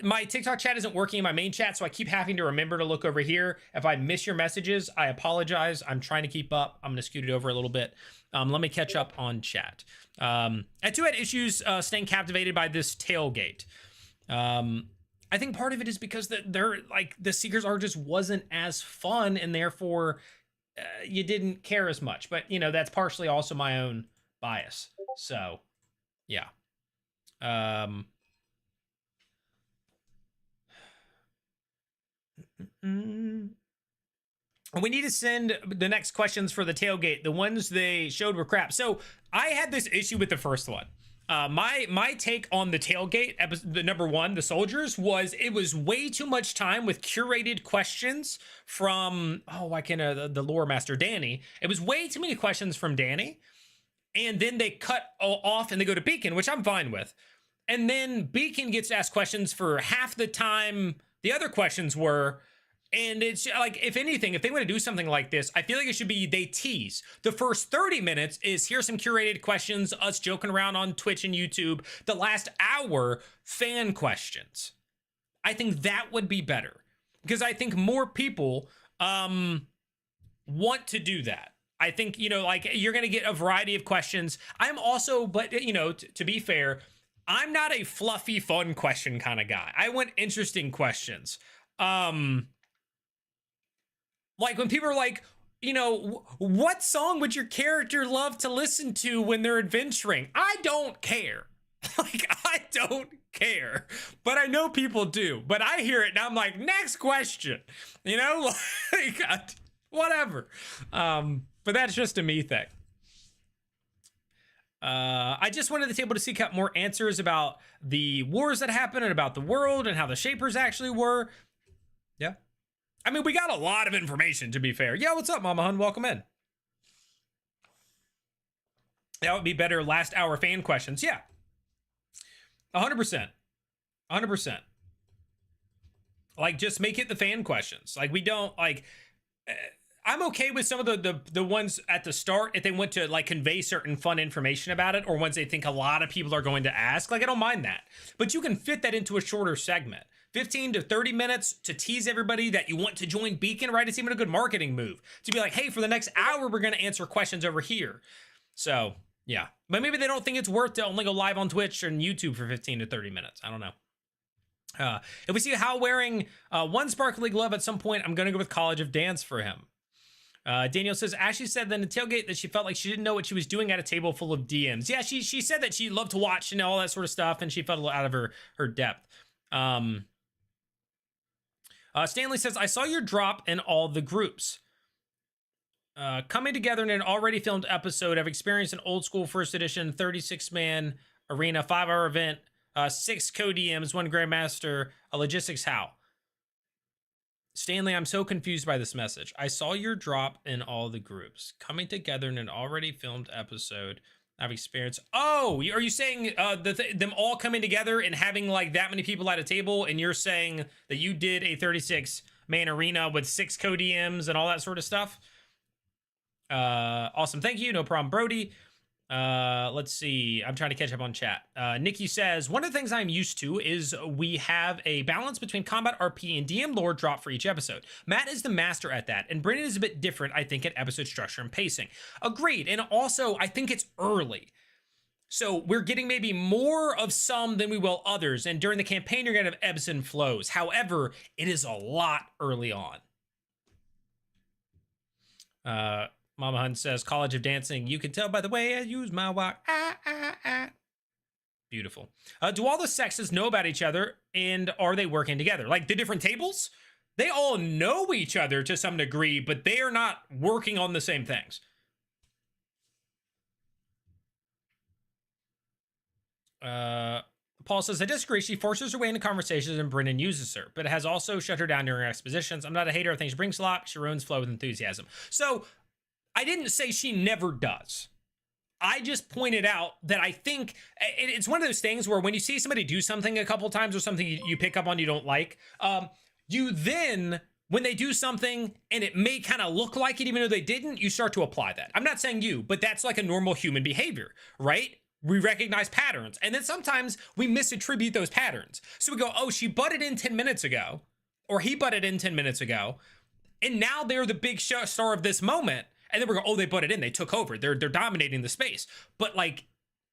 My TikTok chat isn't working in my main chat, so I keep having to remember to look over here. If I miss your messages, I apologize. I'm trying to keep up. I'm gonna scoot it over a little bit. Let me catch up on chat. I too had issues staying captivated by this tailgate. I think part of it is because they're like, the Seekers Arc just wasn't as fun, and therefore you didn't care as much. But, you know, that's partially also my own bias. So, yeah. We need to send the next questions for the tailgate. The ones they showed were crap. So I had this issue with the first one. My take on the tailgate episode, the number one, the soldiers, was it was way too much time with curated questions from, the lore master, Danny. It was way too many questions from Danny. And then they cut off and they go to Beacon, which I'm fine with. And then Beacon gets asked questions for half the time the other questions were. And it's like, if anything, if they want to do something like this, I feel like it should be, they tease. The first 30 minutes is, here's some curated questions, us joking around on Twitch and YouTube. The last hour, fan questions. I think that would be better, because I think more people want to do that. I think, you know, like, you're going to get a variety of questions. I'm also, but, you know, to be fair, I'm not a fluffy, fun question kind of guy. I want interesting questions. Like, when people are like, you know, what song would your character love to listen to when they're adventuring? I don't care. Like, I don't care. But I know people do. But I hear it and I'm like, next question. You know, like, whatever. But that's just a me thing. I just wanted the table to seek out more answers about the wars that happened and about the world and how the Shapers actually were. Yeah. I mean, we got a lot of information, to be fair. Yeah, what's up, Mama Hun? Welcome in. That would be better last hour fan questions. Yeah. 100%. 100%. Like, just make it the fan questions. Like, we don't, like... I'm okay with some of the ones at the start if they want to, like, convey certain fun information about it, or ones they think a lot of people are going to ask. Like, I don't mind that. But you can fit that into a shorter segment. 15 to 30 minutes to tease everybody that you want to join Beacon, right? It's even a good marketing move to be like, hey, for the next hour, we're going to answer questions over here. So, yeah. But maybe they don't think it's worth to only go live on Twitch and YouTube for 15 to 30 minutes. I don't know. If we see Hal wearing one sparkly glove at some point, I'm going to go with College of Dance for him. Daniel says, Ashley said then in Tailgate that she felt like she didn't know what she was doing at a table full of DMs. Yeah, she said that she loved to watch and all that sort of stuff, and she felt a little out of her depth. Stanley says, I saw your drop in all the groups. Coming together in an already filmed episode, I've experienced an old school first edition 36-man arena, 5-hour event, 6 co-DMs, 1 Grandmaster, a logistics how. Stanley, I'm so confused by this message. I saw your drop in all the groups. Coming together in an already filmed episode, I've experienced... Oh, are you saying them all coming together and having, like, that many people at a table, and you're saying that you did a 36-man arena with 6 co-DMs and all that sort of stuff? Awesome. Thank you. No problem, Brody. Let's see. I'm trying to catch up on chat. Nikki says, one of the things I'm used to is we have a balance between combat RP and DM lore drop for each episode. Matt is the master at that, and Brennan is a bit different, I think, at episode structure and pacing. Agreed. And also, I think it's early. So we're getting maybe more of some than we will others. And during the campaign, you're going to have ebbs and flows. However, it is a lot early on. Mama Hun says, College of Dancing. You can tell by the way I use my walk. Beautiful. Do all the sexes know about each other, and are they working together? Like the different tables? They all know each other to some degree, but they are not working on the same things. Paul says, I disagree. She forces her way into conversations and Brennan uses her, but has also shut her down during expositions. I'm not a hater. I think she brings a lot. She ruins flow with enthusiasm. So I didn't say she never does. I just pointed out that I think it's one of those things where when you see somebody do something a couple times or something you pick up on you don't like, you then, when they do something and it may kind of look like it even though they didn't, you start to apply that. I'm not saying you, but that's like a normal human behavior, right? We recognize patterns, and then sometimes we misattribute those patterns. So we go, oh, she butted in 10 minutes ago, or he butted in 10 minutes ago, and now they're the big star of this moment. And then we're going, oh, they butted in, they took over, they're dominating the space. But like,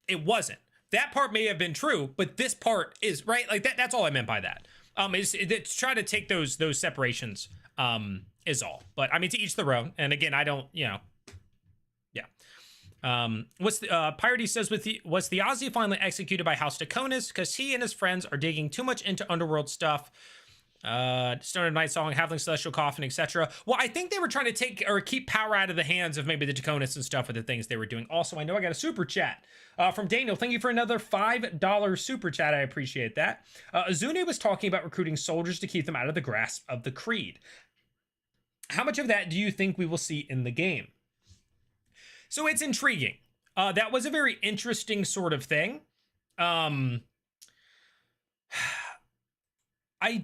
it wasn't. That part may have been true, but this part is, right? Like that's all I meant by that. It's try to take those separations is all. But I mean, to each their own. And again, I don't, yeah. What's the Pyrity says was the Ozzy finally executed by House Taconis because he and his friends are digging too much into underworld stuff. Stone of Night Song, Halfling Celestial Coffin, etc. Well, I think they were trying to take or keep power out of the hands of maybe the Taconis and stuff with the things they were doing. Also, I know I got a super chat from Daniel. Thank you for another $5 super chat. I appreciate that. Azune was talking about recruiting soldiers to keep them out of the grasp of the Creed. How much of that do you think we will see in the game? So it's intriguing. That was a very interesting sort of thing. I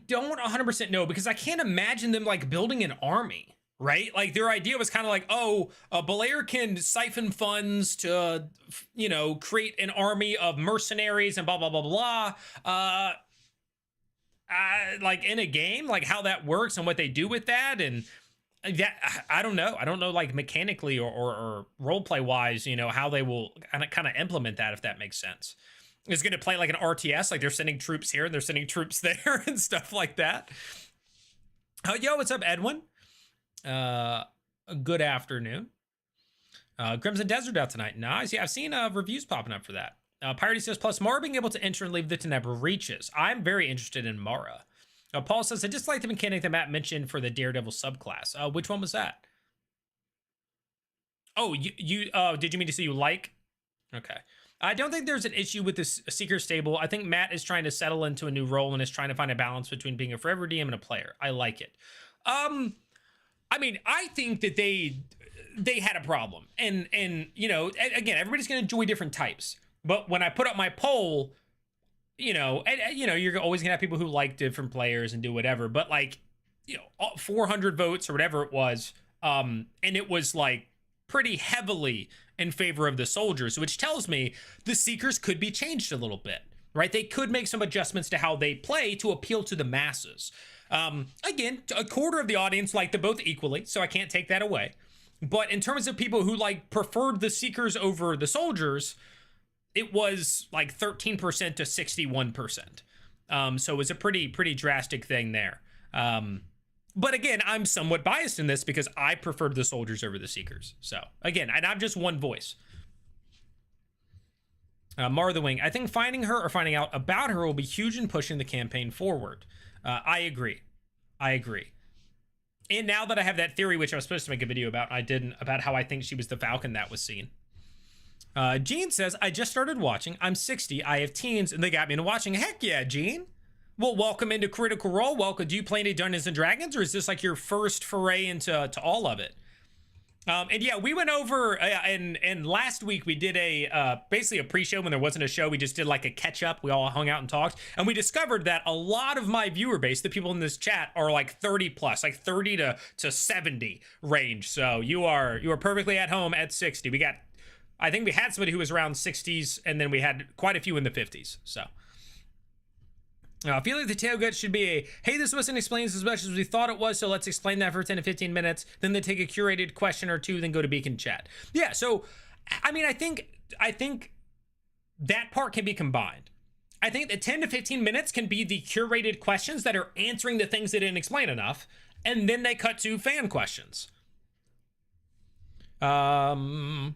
don't 100% know because I can't imagine them like building an army, right? Like their idea was kind of like, oh, Belair can siphon funds to, you know, create an army of mercenaries and blah, blah, blah, blah. Like in a game, like how that works and what they do with that. And that, I don't know. I don't know like mechanically or role play wise, you know, how they will kind of implement that, if that makes sense. Is going to play like an RTS, like they're sending troops here and they're sending troops there and stuff like that. Yo, what's up, Edwin? Good afternoon. Crimson Desert out tonight. Nice. Yeah, I've seen reviews popping up for that. Pyrity says, plus Mara being able to enter and leave the Tenebra reaches. I'm very interested in Mara. Paul says, I dislike the mechanic that Matt mentioned for the Daredevil subclass. Which one was that? Oh, you did you mean to say you like? Okay. I don't think there's an issue with this Seeker stable. I think Matt is trying to settle into a new role and is trying to find a balance between being a forever DM and a player. I like it. I mean, I think that they had a problem. And you know, again, everybody's going to enjoy different types. But when I put up my poll, you know, you're always going to have people who like different players and do whatever. But like, you know, 400 votes or whatever it was. And it was like pretty heavily in favor of the soldiers, which tells me the Seekers could be changed a little bit, right? They could make some adjustments to how they play to appeal to the masses. Again, a quarter of the audience liked them both equally, so I can't take that away. But in terms of people who like preferred the Seekers over the soldiers, it was like 13% to 61%. So it was a pretty drastic thing there. But again, I'm somewhat biased in this because I preferred the soldiers over the Seekers. So again, and I'm just one voice. Mara the Wing. I think finding her or finding out about her will be huge in pushing the campaign forward. I agree. And now that I have that theory, which I was supposed to make a video about, I didn't, about how I think she was the Falcon that was seen. Gene says, I just started watching. I'm 60. I have teens and they got me into watching. Heck yeah, Gene. Well, welcome into Critical Role. Welcome. Do you play any Dungeons and Dragons, or is this like your first foray into all of it? And yeah, we went over and last week we did a basically a pre-show when there wasn't a show. We just did like a catch up. We all hung out and talked, and we discovered that a lot of my viewer base, the people in this chat, are like 30 plus, like 30 to 70 range. So you are perfectly at home at 60. We got, I think we had somebody who was around 60s, and then we had quite a few in the 50s. So. I feel like the tailgate should be a, hey, this wasn't explained as much as we thought it was, so let's explain that for 10 to 15 minutes. Then they take a curated question or two, then go to Beacon chat. Yeah, so, I mean, I think that part can be combined. I think that 10 to 15 minutes can be the curated questions that are answering the things they didn't explain enough, and then they cut to fan questions. Mama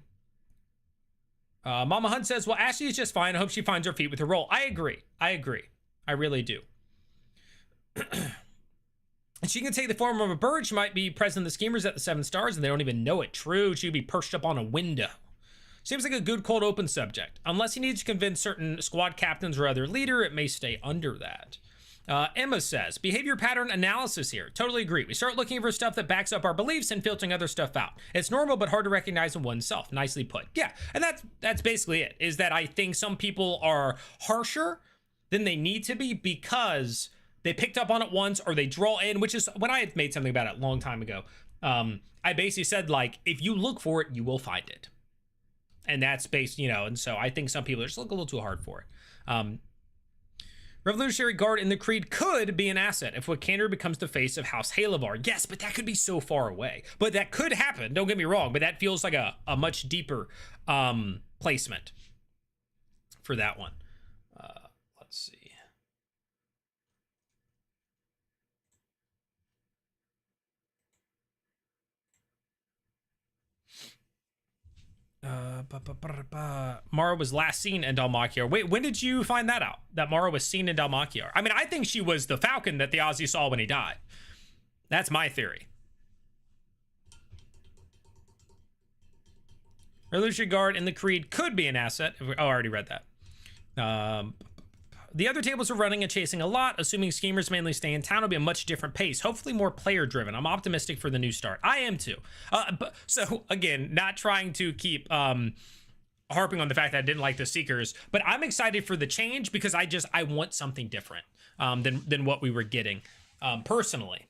Hunt says, well, Ashley is just fine. I hope she finds her feet with her role. I agree. I really do. She can take the form of a bird. She might be present in the schemers at the 7 stars, and they don't even know it. True. She would be perched up on a window. Seems like a good cold open subject. Unless he needs to convince certain squad captains or other leader, it may stay under that. Emma says, behavior pattern analysis here. Totally agree. We start looking for stuff that backs up our beliefs and filtering other stuff out. It's normal but hard to recognize in oneself. Nicely put. Yeah, and that's basically it, is that I think some people are harsher than they need to be because they picked up on it once, or they draw in, which is when I had made something about it a long time ago. I basically said, like, if you look for it, you will find it. And that's based, you know, and so I think some people just look a little too hard for it. Revolutionary Guard in the Creed could be an asset if Wikander becomes the face of House Halavar. Yes, but that could be so far away. But that could happen, don't get me wrong, but that feels like a much deeper placement for that one. Let's see. Mara was last seen in Dalmakiar. Wait, when did you find that out? That Mara was seen in Dalmakiar? I mean, I think she was the Falcon that the Aussie saw when he died. That's my theory. Revolutionary Guard in the Creed could be an asset. Oh, I already read that. The other tables are running and chasing a lot. Assuming schemers mainly stay in town, will be a much different pace. Hopefully more player driven. I'm optimistic for the new start. I am too. So again, not trying to keep harping on the fact that I didn't like the Seekers, but I'm excited for the change because I want something different than what we were getting personally.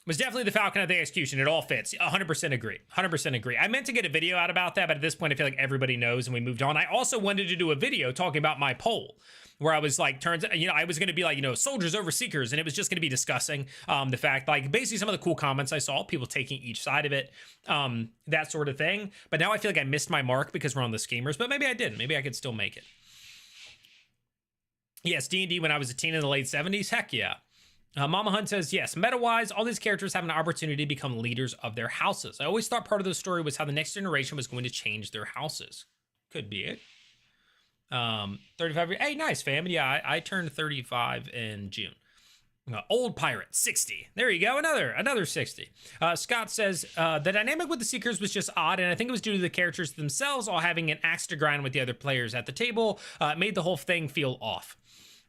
Was definitely the Falcon at the execution. It all fits. 100% agree. 100% agree. I meant to get a video out about that, but at this point, I feel like everybody knows and we moved on. I also wanted to do a video talking about my poll where I was like, I was going to be like, soldiers over Seekers. And it was just going to be discussing the fact, like, basically some of the cool comments I saw, people taking each side of it, that sort of thing. But now I feel like I missed my mark because we're on the schemers, but maybe I didn't. Maybe I could still make it. Yes, D&D when I was a teen in the late 70s. Heck yeah. Mama Hunt says, yes, meta-wise, all these characters have an opportunity to become leaders of their houses. I always thought part of the story was how the next generation was going to change their houses. Could be it. 35. Hey, nice, fam. Yeah, I turned 35 in June. Old pirate, 60. There you go, another 60. Scott says, the dynamic with the Seekers was just odd, and I think it was due to the characters themselves all having an axe to grind with the other players at the table. It made the whole thing feel off.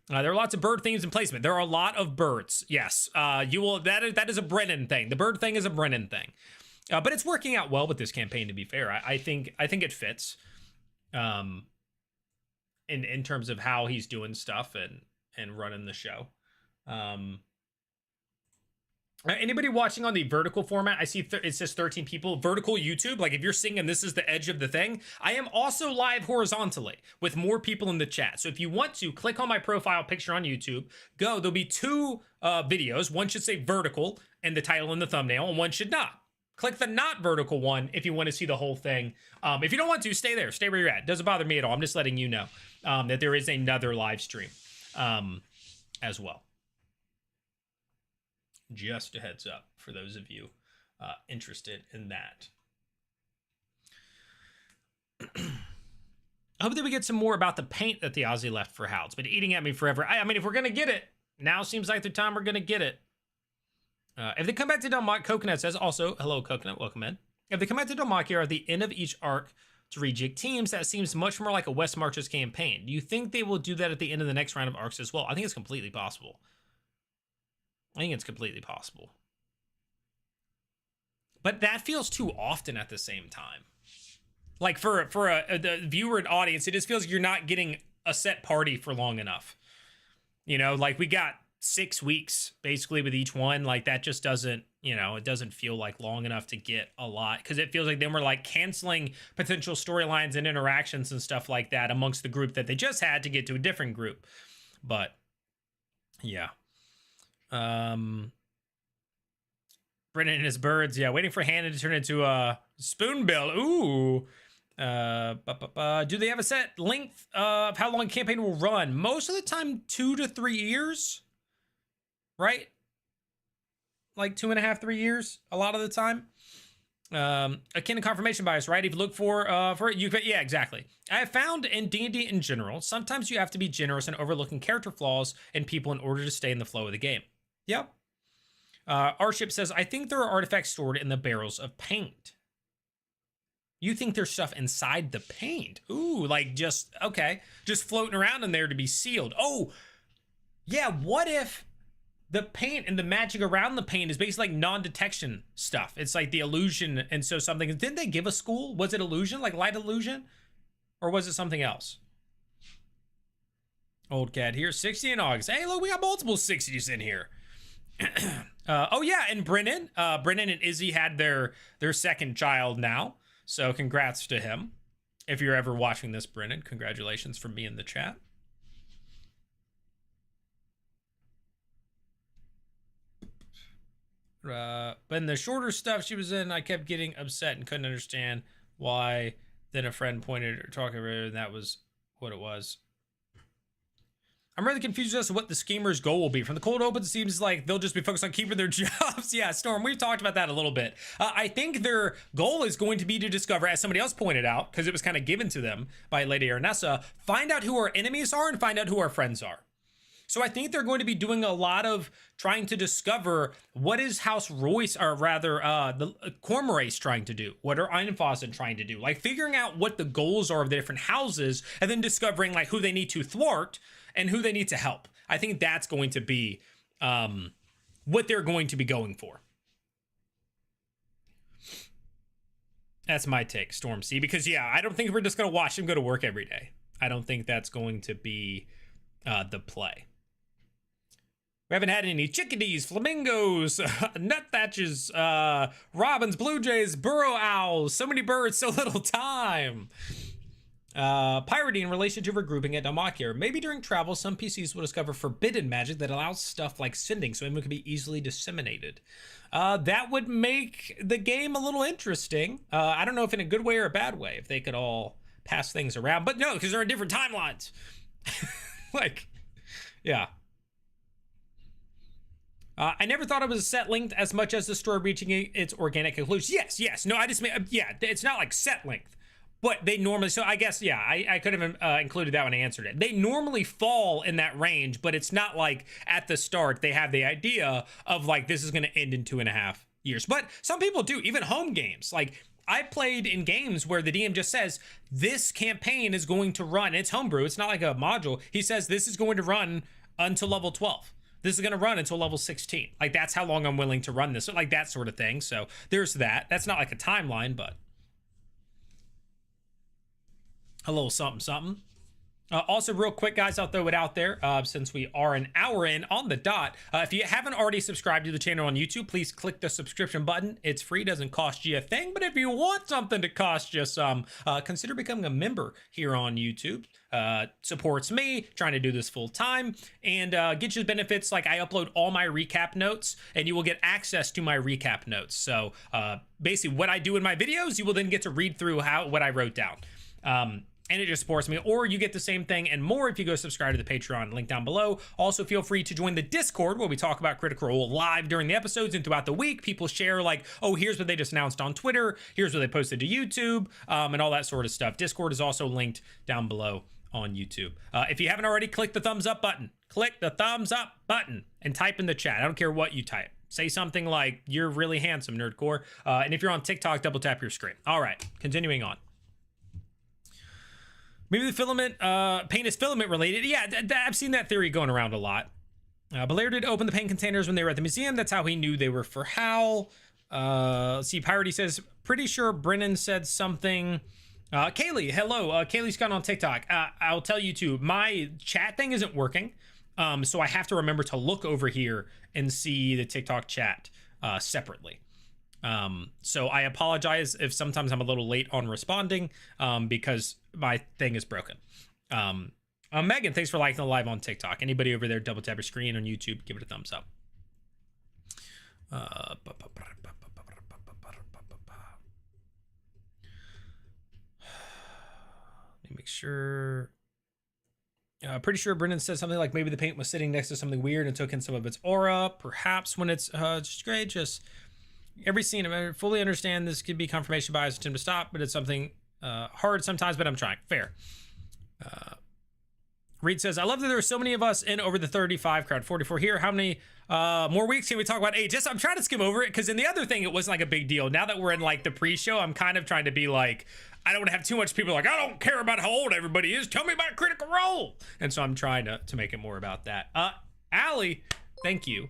There are lots of bird themes in placement. There are a lot of birds. Yes, that is a Brennan thing. The bird thing is a Brennan thing, but it's working out well with this campaign. To be fair, I think it fits, in terms of how he's doing stuff and running the show. Anybody watching on the vertical format? I see it says 13 people. Vertical YouTube, like if you're seeing and this is the edge of the thing, I am also live horizontally with more people in the chat. So if you want to, click on my profile picture on YouTube, there'll be 2 videos. One should say vertical and the title and the thumbnail, and one should not. Click the not vertical one if you want to see the whole thing. If you don't want to, stay there. Stay where you're at. Doesn't bother me at all. I'm just letting you know that there is another live stream as well. Just a heads up for those of you interested in that. I hope that we get some more about the paint that the Aussie left for Hal. It's been eating at me forever. I mean, if we're going to get it, now seems like the time we're going to get it. If they come back to Delmont, Coconut says, also, hello, Coconut, welcome in. If they come back to Delmont at the end of each arc to rejig teams, that seems much more like a West Marches campaign. Do you think they will do that at the end of the next round of arcs as well? I think it's completely possible. I think it's completely possible. But that feels too often at the same time. Like for the viewer and audience, it just feels like you're not getting a set party for long enough. Like we got 6 weeks basically with each one. Like that just doesn't, it doesn't feel like long enough to get a lot, because it feels like then we're like canceling potential storylines and interactions and stuff like that amongst the group that they just had to get to a different group. But yeah. Brennan and his birds, yeah, waiting for Hannah to turn into a spoonbill. Ooh, Do they have a set length of how long a campaign will run? Most of the time, 2 to 3 years, right? Like 2.5, 3 years, a lot of the time. Akin to confirmation bias, right? If you look for it, yeah, exactly. I have found in D&D in general, sometimes you have to be generous in overlooking character flaws in people in order to stay in the flow of the game. Yep. Our ship says, I think there are artifacts stored in the barrels of paint. You think there's stuff inside the paint? Ooh, like just, okay, just floating around in there to be sealed. Oh, yeah, what if the paint and the magic around the paint is basically like non-detection stuff? It's like the illusion, and so something, didn't they give a school? Was it illusion, like light illusion? Or was it something else? Old cat here, 60 in August. Hey, look, we got multiple 60s in here. Oh yeah, and Brennan and Izzy had their second child now. So congrats to him. If you're ever watching this, Brennan, congratulations from me in the chat. But in the shorter stuff she was in, I kept getting upset and couldn't understand why. Then a friend pointed or talking about it, and that was what it was. I'm really confused as to what the schemer's goal will be. From the cold open, it seems like they'll just be focused on keeping their jobs. Yeah, Storm, we've talked about that a little bit. I think their goal is going to be to discover, as somebody else pointed out, because it was kind of given to them by Lady Ernessa, find out who our enemies are and find out who our friends are. So I think they're going to be doing a lot of trying to discover what is House Royce, or rather the Cormorrace trying to do. What are Einfossen trying to do? Like figuring out what the goals are of the different houses and then discovering like who they need to thwart and who they need to help. I think that's going to be what they're going to be going for. That's my take, Storm C. Because yeah, I don't think we're just going to watch them go to work every day. I don't think that's going to be the play. We haven't had any chickadees, flamingos, nuthatches, robins, blue jays, burrow owls. So many birds, so little time. Pirating in relation to regrouping at Damakia. Maybe during travel, some PCs will discover forbidden magic that allows stuff like sending, so it can be easily disseminated. That would make the game a little interesting. I don't know if in a good way or a bad way, if they could all pass things around. But no, because they're in different timelines. Like, yeah. I never thought it was a set length as much as the story reaching its organic conclusion. Yes. No, I just mean, yeah, it's not like set length. But they normally, so I guess, yeah, I could have included that when I answered it. They normally fall in that range, but it's not like at the start they have the idea of like, this is going to end in 2.5 years. But some people do, even home games. Like, I played in games where the DM just says, this campaign is going to run, it's homebrew, it's not like a module. He says, this is going to run until level 12. This is going to run until level 16. Like, that's how long I'm willing to run this. So, like, that sort of thing. So there's that. That's not like a timeline, but a little something, something. Also, real quick, guys, I'll throw it out there since we are an hour in on the dot. If you haven't already subscribed to the channel on YouTube, please click the subscription button. It's free, doesn't cost you a thing. But if you want something to cost you some, consider becoming a member here on YouTube. Supports me trying to do this full time and get you benefits like I upload all my recap notes and you will get access to my recap notes. So basically what I do in my videos, you will then get to read through what I wrote down. And it just supports me, or you get the same thing and more if you go subscribe to the Patreon, link down below. Also, feel free to join the Discord where we talk about Critical Role live during the episodes and throughout the week. People share like, oh, here's what they just announced on Twitter, here's what they posted to YouTube, and all that sort of stuff. Discord is also linked down below on YouTube. If you haven't already, click the thumbs up button. Click the thumbs up button and type in the chat. I don't care what you type. Say something like, you're really handsome, Nerdcore. And if you're on TikTok, double tap your screen. All right, continuing on. Maybe the filament, paint is filament related. Yeah, I've seen that theory going around a lot. Belair did open the paint containers when they were at the museum. That's how he knew they were for Hal. Let's see, Piraty says, pretty sure Brennan said something. Kaylee, hello. Kaylee's gone on TikTok. I'll tell you too, my chat thing isn't working. So I have to remember to look over here and see the TikTok chat separately. So I apologize if sometimes I'm a little late on responding because my thing is broken. Megan, thanks for liking the live on TikTok. Anybody over there, double tap your screen on YouTube, give it a thumbs up. Make sure. Pretty sure Brendan said something like maybe the paint was sitting next to something weird and took in some of its aura. Perhaps when it's just great, just every scene. I fully understand this could be confirmation bias, attempt to stop, but it's something hard sometimes, but I'm trying. Fair. Reed says, I love that there are so many of us in over the 35 crowd, 44 here. How many more weeks can we talk about age? Just, I'm trying to skim over it because in the other thing, it wasn't like a big deal. Now that we're in like the pre-show, I'm kind of trying to be like, I don't want to have too much people like, I don't care about how old everybody is. Tell me about Critical Role. And so I'm trying to make it more about that. Allie, thank you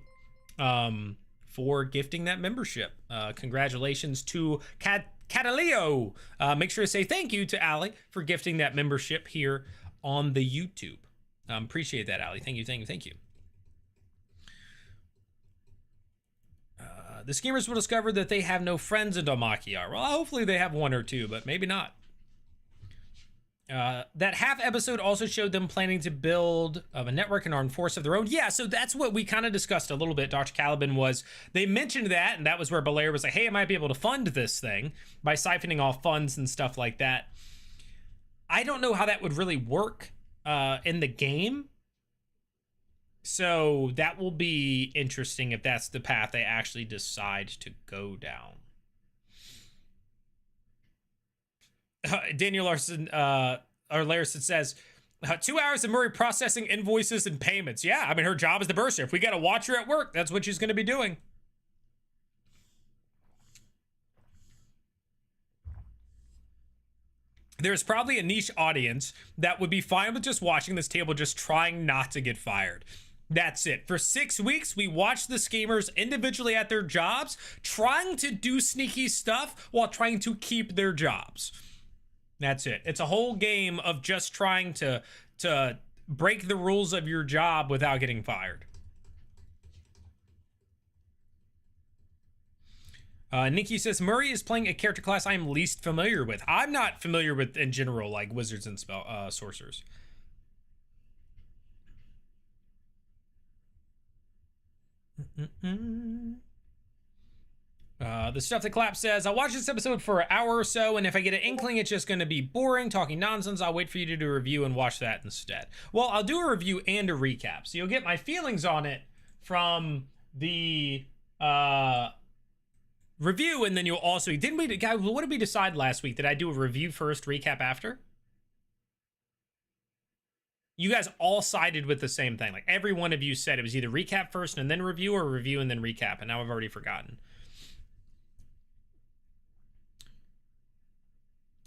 for gifting that membership. Congratulations to Cataleo. Make sure to say thank you to Allie for gifting that membership here on the YouTube. Appreciate that, Allie. Thank you, thank you, thank you. The schemers will discover that they have no friends in Damakiar. Well, hopefully they have one or two, but maybe not. That half episode also showed them planning to build a network and armed force of their own. Yeah, so that's what we kind of discussed a little bit. Dr. Caliban was, they mentioned that, and that was where Belair was like, hey, I might be able to fund this thing by siphoning off funds and stuff like that. I don't know how that would really work in the game. So that will be interesting if that's the path they actually decide to go down. Daniel Larson, or Larson says, 2 hours of Murray processing invoices and payments. Yeah, I mean, her job is the bursar. If we got to watch her at work, that's what she's going to be doing. There's probably a niche audience that would be fine with just watching this table, just trying not to get fired. That's it. For 6 weeks, we watched the schemers individually at their jobs, trying to do sneaky stuff while trying to keep their jobs. That's it. It's a whole game of just trying to break the rules of your job without getting fired. Nikki says, Murray is playing a character class I am least familiar with. I'm not familiar with, in general, like wizards and sorcerers. The stuff that Clap says, I'll watch this episode for an hour or so, and if I get an inkling it's just going to be boring, talking nonsense, I'll wait for you to do a review and watch that instead. Well, I'll do a review and a recap, so you'll get my feelings on it from the review, and then you'll also, didn't we, guys, what did we decide last week? Did I do a review first, recap after? You guys all sided with the same thing. Like every one of you said it was either recap first and then review, or review and then recap, and now I've already forgotten.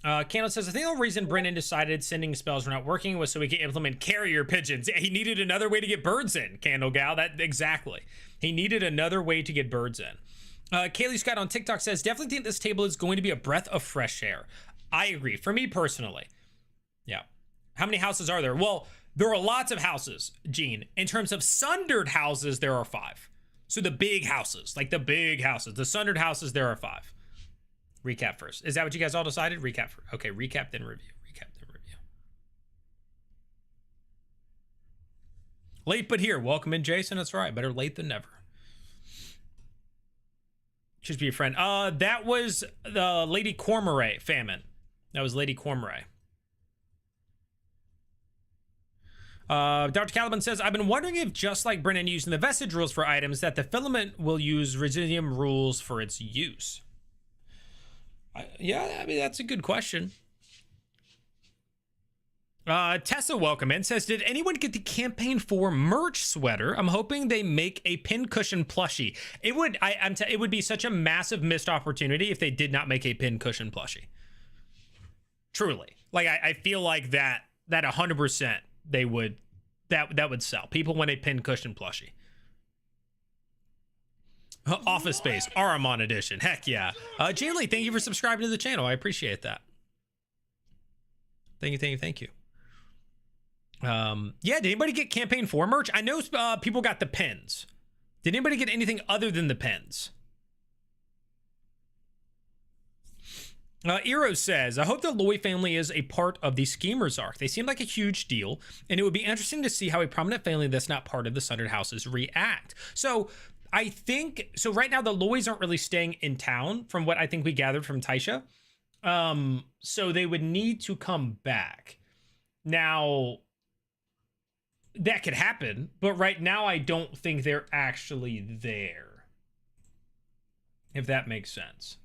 Candle says, I think the reason Brennan decided sending spells were not working was so we could implement carrier pigeons. He needed another way to get birds in, Candle Gal. That exactly. He needed another way to get birds in. Kaylee Scott on TikTok says, definitely think this table is going to be a breath of fresh air. I agree. For me personally. Yeah. How many houses are there? Well, there are lots of houses, Gene. In terms of sundered houses, there are 5. So the big houses, like the big houses, the sundered houses, there are 5. Recap first. Is that what you guys all decided? Recap first. Okay, recap, then review. Recap, then review. Late but here. Welcome in, Jason. That's right. Better late than never. Should be a friend. That was the Lady Cormorant famine. That was Lady Cormorant. Dr. Caliban says, I've been wondering if, just like Brennan using the vestige rules for items, that the filament will use Residium rules for its use. Yeah, I mean, that's a good question. Tessa, welcome in, says, did anyone get the campaign 4 merch sweater? I'm hoping they make a pincushion plushie. It would, it would be such a massive missed opportunity if they did not make a pincushion plushie. Truly. Like, I feel like that 100% they would, that would sell. People want a pincushion plushie. Office Space, Aramon edition. Heck yeah. Jay Lee, thank you for subscribing to the channel. I appreciate that. Thank you, thank you, thank you. Yeah, did anybody get campaign 4 merch? I know people got the pins. Did anybody get anything other than the pins? Eros says, I hope the Loy family is a part of the Schemers arc. They seem like a huge deal, and it would be interesting to see how a prominent family that's not part of the Sundered Houses react. So I think, so right now the Loys aren't really staying in town from what I think we gathered from Taisha. So they would need to come back. Now, that could happen, but right now I don't think they're actually there. If that makes sense.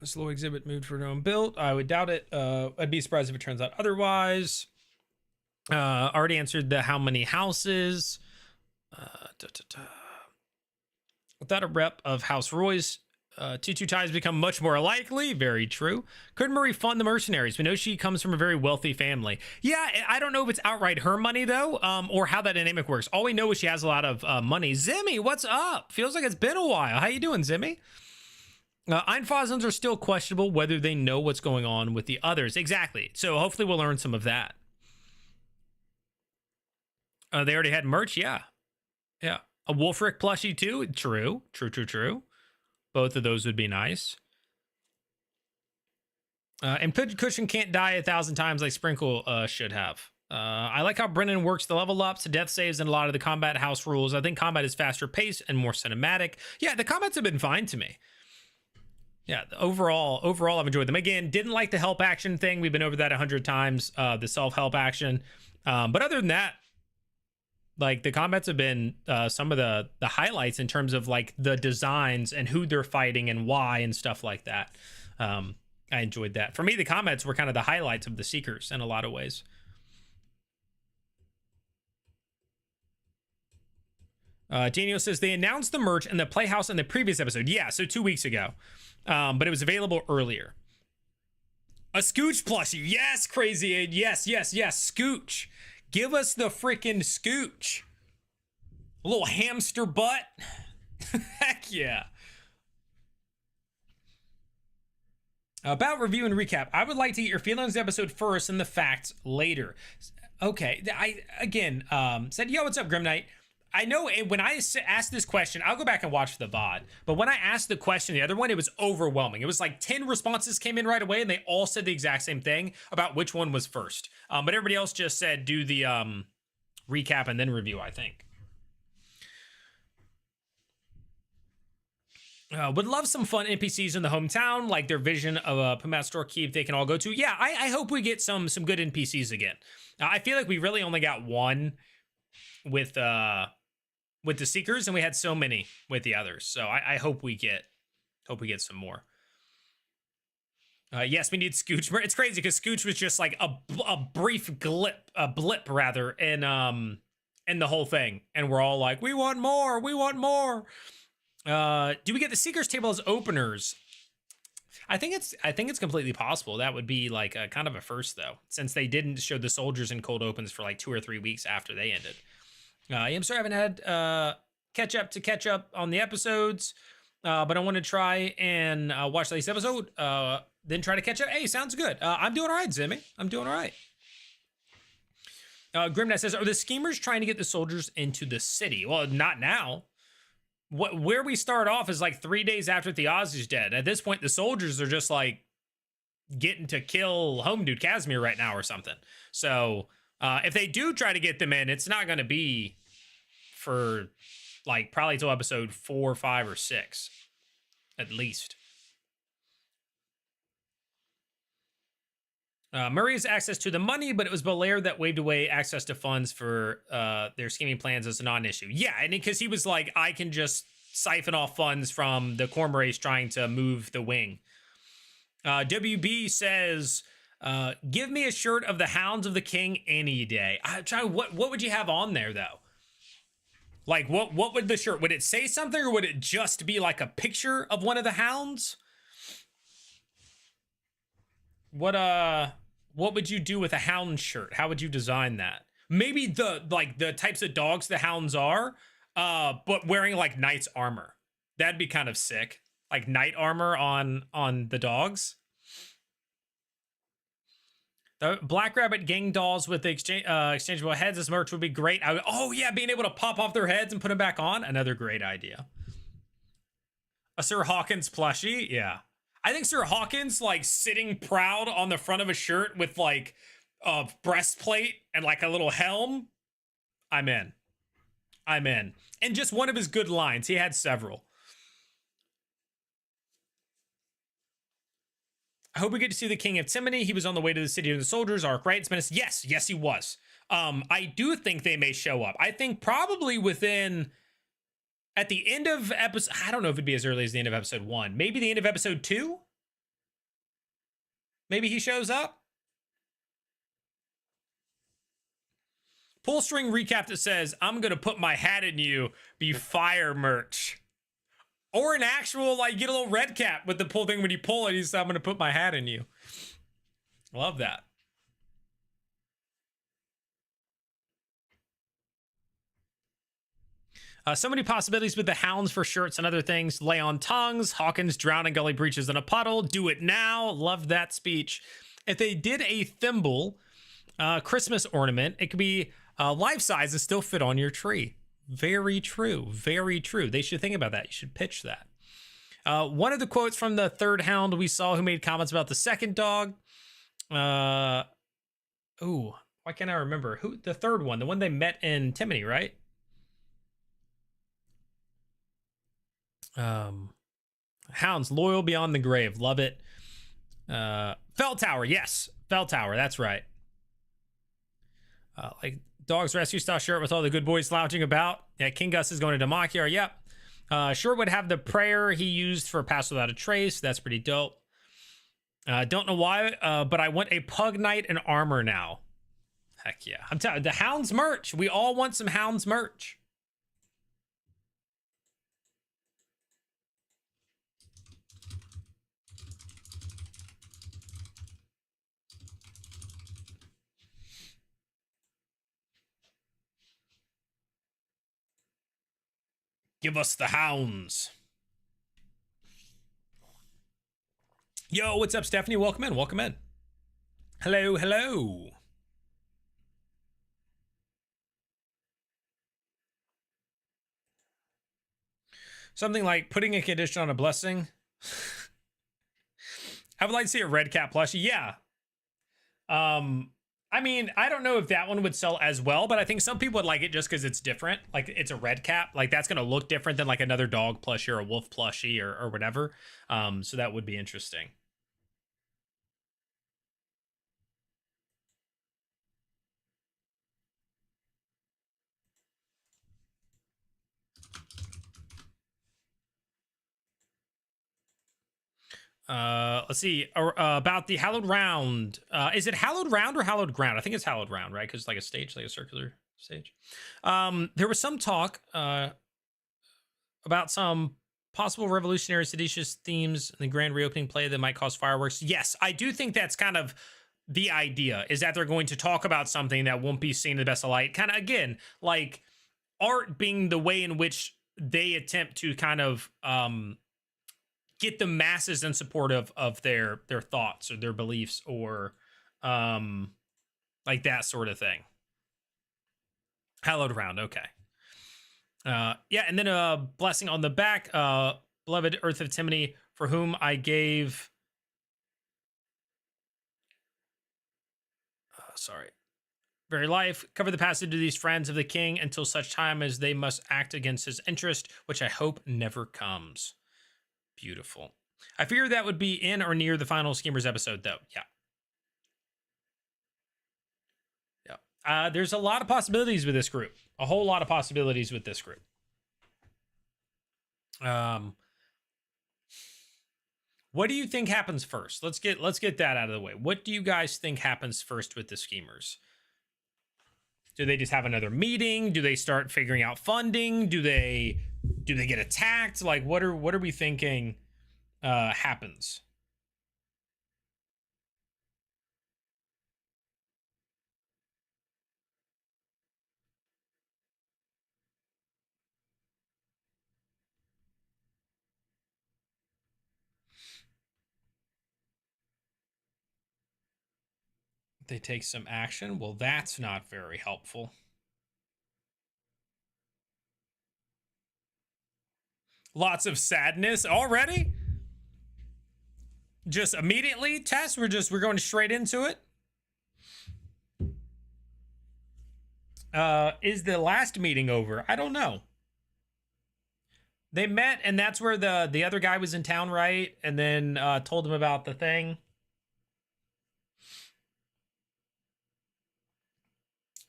A slow exhibit moved for no built. I would doubt it. I'd be surprised if it turns out otherwise. Already answered the how many houses. Without a rep of House Royce, 2-2 ties become much more likely. Very true. Could Murray fund the mercenaries? We know she comes from a very wealthy family. Yeah, I don't know if it's outright her money, though, or how that dynamic works. All we know is she has a lot of money. Zimmy, what's up? Feels like it's been a while. How you doing, Zimmy? Einfosens are still questionable whether they know what's going on with the others. Exactly. So hopefully we'll learn some of that. They already had merch? Yeah. Yeah. A Wolfric plushie, too? True. True. Both of those would be nice. And Cushion can't die 1,000 times like Sprinkle should have. I like how Brennan works the level ups, the death saves, and a lot of the combat house rules. I think combat is faster paced and more cinematic. Yeah, the combats have been fine to me. Yeah, overall, I've enjoyed them. Again, didn't like the help action thing. We've been over that 100 times, the self-help action. But other than that, like the combats have been some of the highlights in terms of like the designs and who they're fighting and why and stuff like that. I enjoyed that. For me, the combats were kind of the highlights of the Seekers in a lot of ways. Daniel says they announced the merch in the Playhouse in the previous episode. Yeah, so 2 weeks ago. But it was available earlier. A Scooch plushie. Yes, Crazy Aid. Yes. Scooch. Give us the freaking Scooch. A little hamster butt. Heck yeah. About review and recap. I would like to get your feelings episode first and the facts later. Okay. I again said, yo, what's up, Grim Knight? I know when I asked this question, I'll go back and watch the VOD. But when I asked the question, the other one, it was overwhelming. It was like 10 responses came in right away, and they all said the exact same thing about which one was first. But everybody else just said do the recap and then review, I think. Would love some fun NPCs in the hometown, like their vision of a Pumat store keep they can all go to. Yeah, I hope we get some good NPCs again. I feel like we really only got one with the Seekers, and we had so many with the others. So I hope we get some more. Yes, we need Scooch. It's crazy because Scooch was just like a brief blip rather in the whole thing, and we're all like, we want more. Do we get the Seekers table as openers? I think it's completely possible. That would be like a kind of a first though, since they didn't show the soldiers in cold opens for like 2 or 3 weeks after they ended. I'm sorry I haven't had catch up on the episodes, but I want to try and watch the latest episode, then try to catch up. Hey, sounds good. I'm doing all right, Zimmy. I'm doing all right. Grimnet says, are the schemers trying to get the soldiers into the city? Well, not now. Where we start off is like 3 days after Theozu's dead. At this point, the soldiers are just like getting to kill Home Dude Casimir right now or something. So if they do try to get them in, it's not going to be for like probably till episode 4, 5, or 6 at least. Murray has access to the money, but it was Belair that waved away access to funds for their scheming plans as a non-issue. Yeah, and because he was like, I can just siphon off funds from the Cormorants trying to move the wing. WB says, give me a shirt of the Hounds of the King any day. What would you have on there though? Like what would the shirt, would it say something, or would it just be like a picture of one of the hounds? What would you do with a hound shirt? How would you design that? Maybe the types of dogs the hounds are, but wearing like knight's armor. That'd be kind of sick. Like knight armor on the dogs. The Black Rabbit gang dolls with the exchangeable heads as merch would be great. Oh yeah, being able to pop off their heads and put them back on. Another great idea. A Sir Hawkins plushie? Yeah. I think Sir Hawkins, like, sitting proud on the front of a shirt with, like, a breastplate and, like, a little helm. I'm in. I'm in. And just one of his good lines. He had several. I hope we get to see the King of Timony. He was on the way to the City of the Soldiers arc, right? It's been yes, yes, he was. I do think they may show up. I think probably within at the end of episode. I don't know if it'd be as early as the end of episode 1. Maybe the end of episode 2. Maybe he shows up. Pull string recap that says, "I'm gonna put my hat in you." Be fire merch. Or an actual, like, get a little red cap with the pull thing when you pull it. He's, "I'm going to put my hat in you." Love that. So many possibilities with the hounds for shirts and other things. Lay on tongues. Hawkins drowning gully breaches in a puddle. Do it now. Love that speech. If they did a thimble Christmas ornament, it could be life size and still fit on your tree. Very true. Very true. They should think about that. You should pitch that. One of the quotes from the third hound we saw who made comments about the second dog. Why can't I remember? Who the third one? The one they met in Timony, right? Hounds, loyal beyond the grave. Love it. Fell Tower. Yes. Fell Tower. That's right. Like Dog's Rescue style shirt with all the good boys slouching about. Yeah, King Gus is going to Demakiar. Yep. Sure would have the prayer he used for Pass Without a Trace. That's pretty dope. Don't know why, but I want a Pug Knight and armor now. Heck yeah. I'm telling you, the Hounds merch. We all want some Hounds merch. Give us the Hounds. Yo, what's up, Stephanie? Welcome in. Welcome in. Hello, hello. Something like putting a condition on a blessing. I would like to see a red cat plushie. Yeah. I mean, I don't know if that one would sell as well, but I think some people would like it just because it's different. Like, it's a red cap. Like, that's going to look different than, like, another dog plushie or a wolf plushie or whatever. So that would be interesting. Let's see. About the Hallowed Round. Is it Hallowed Round or Hallowed Ground? I think it's Hallowed Round, right? Because it's like a stage, like a circular stage. There was some talk about some possible revolutionary seditious themes in the grand reopening play that might cause fireworks. Yes, I do think that's kind of the idea, is that they're going to talk about something that won't be seen in the best of light. Kind of, again, like art being the way in which they attempt to kind of get the masses in support of their thoughts or their beliefs or like that sort of thing. Hallowed Round, okay. Yeah, and then a blessing on the back. Beloved Earth of Timony, for whom I gave very life, cover the passage to these friends of the king until such time as they must act against his interest, which I hope never comes. Beautiful. I figured that would be in or near the final Schemers episode, though. Yeah. There's a lot of possibilities with this group. A whole lot of possibilities with this group. What do you think happens first? Let's get that out of the way. What do you guys think happens first with the Schemers? Do they just have another meeting? Do they start figuring out funding? Do they get attacked? Like, what are we thinking happens? They take some action. Well, that's not very helpful. Lots of sadness already. Just immediately, Tess. We're going straight into it. Is the last meeting over? I don't know. They met, and that's where the other guy was in town, right? And then told him about the thing.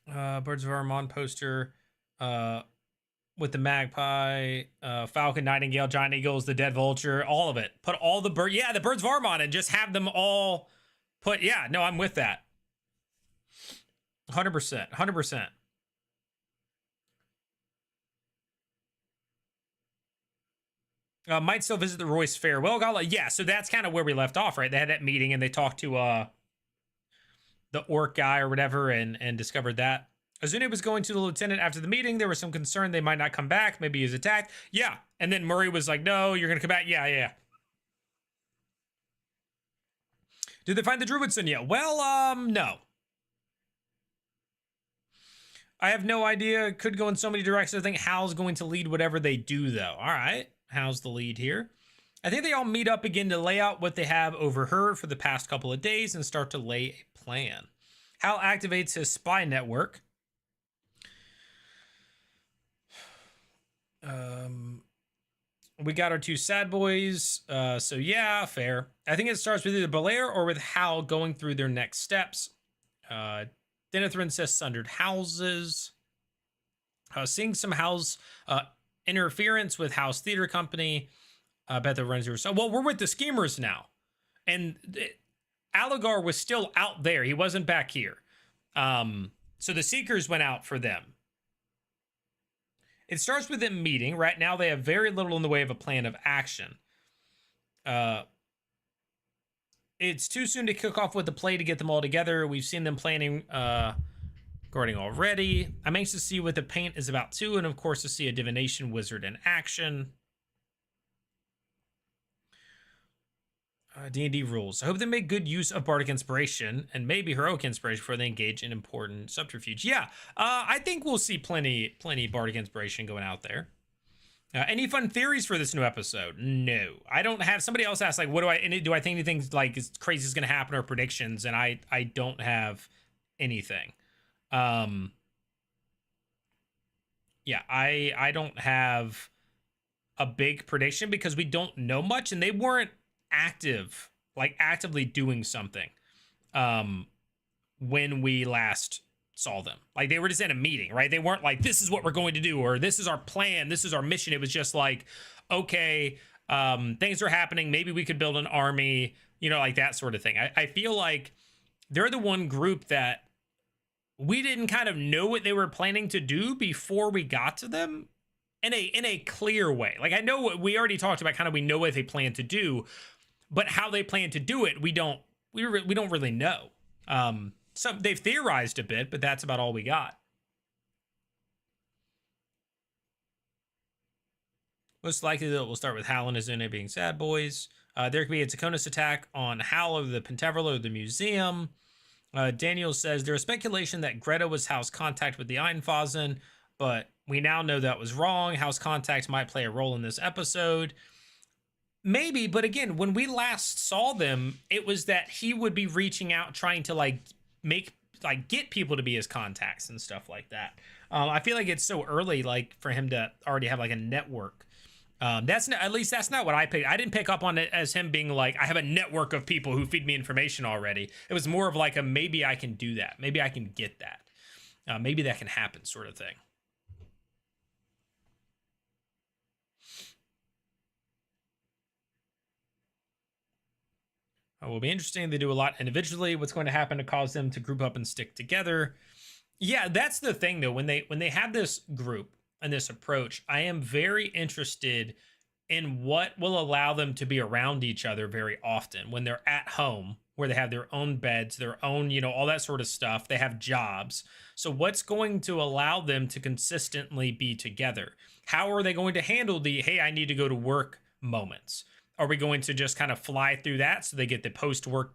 Birds of Armand poster with the magpie, falcon, nightingale, giant eagles, the dead vulture, all of it. Put all the birds, yeah, the birds of Armand, and just have them all put. Yeah, no, I'm with that. 100%, 100%. Might still visit the Royce Fair. Well, Gala, yeah, so that's kind of where we left off, right? They had that meeting and they talked to the orc guy or whatever and discovered that. Azune was going to the lieutenant after the meeting. There was some concern they might not come back. Maybe he's attacked. Yeah. And then Murray was like, no, you're going to come back. Yeah. Did they find the Druidson yet? Well, no. I have no idea. It could go in so many directions. I think Hal's going to lead whatever they do, though. All right. Hal's the lead here. I think they all meet up again to lay out what they have overheard for the past couple of days and start to lay a plan. Hal activates his spy network. We got our two sad boys. So yeah, fair. I think it starts with either Belair or with Hal going through their next steps. Denethrin says sundered houses. Seeing some Hal's interference with Hal's theater company. I bet the runs are well, we're with the schemers now. And Aligar was still out there. He wasn't back here. So the Seekers went out for them. It starts with them meeting. Right now, they have very little in the way of a plan of action. It's too soon to kick off with the play to get them all together. We've seen them planning guarding already. I'm anxious to see what the paint is about too, and of course to see a divination wizard in action. D&D rules. I hope they make good use of bardic inspiration and maybe heroic inspiration before they engage in important subterfuge. Yeah, I think we'll see plenty bardic inspiration going out there. Any fun theories for this new episode? No, I don't have. Somebody else asked, like, what do I think anything like is crazy is going to happen or predictions? And I don't have anything. Yeah, I don't have a big prediction because we don't know much, and they weren't actively doing something when we last saw them. Like, they were just in a meeting, right? They weren't like, this is what we're going to do, or this is our plan, this is our mission. It was just like, okay, things are happening, maybe we could build an army, like that sort of thing. I feel like they're the one group that we didn't kind of know what they were planning to do before we got to them in a clear way. Like, I know what we already talked about, we know what they plan to do, but how they plan to do it, we don't really know. So they've theorized a bit, but that's about all we got. Most likely that we'll start with Hal and Azune being sad boys. There could be a Taconis attack on Hal of the Pentaveret or the museum. Daniel says there is speculation that Greta was Hal's contact with the Einfasen, but we now know that was wrong. Hal's contact might play a role in this episode. Maybe, but again, when we last saw them, it was that he would be reaching out, trying to get people to be his contacts and stuff like that. I feel like it's so early, for him to already have a network. That's not what I picked. I didn't pick up on it as him being like, I have a network of people who feed me information already. It was more of like a maybe I can do that. Maybe I can get that. Maybe that can happen sort of thing. It will be interesting. They do a lot individually. What's going to happen to cause them to group up and stick together? Yeah, that's the thing though. When they have this group and this approach, I am very interested in what will allow them to be around each other very often when they're at home, where they have their own beds, their own, all that sort of stuff. They have jobs. So what's going to allow them to consistently be together? How are they going to handle the, hey, I need to go to work moments? Are we going to just kind of fly through that so they get the post-work,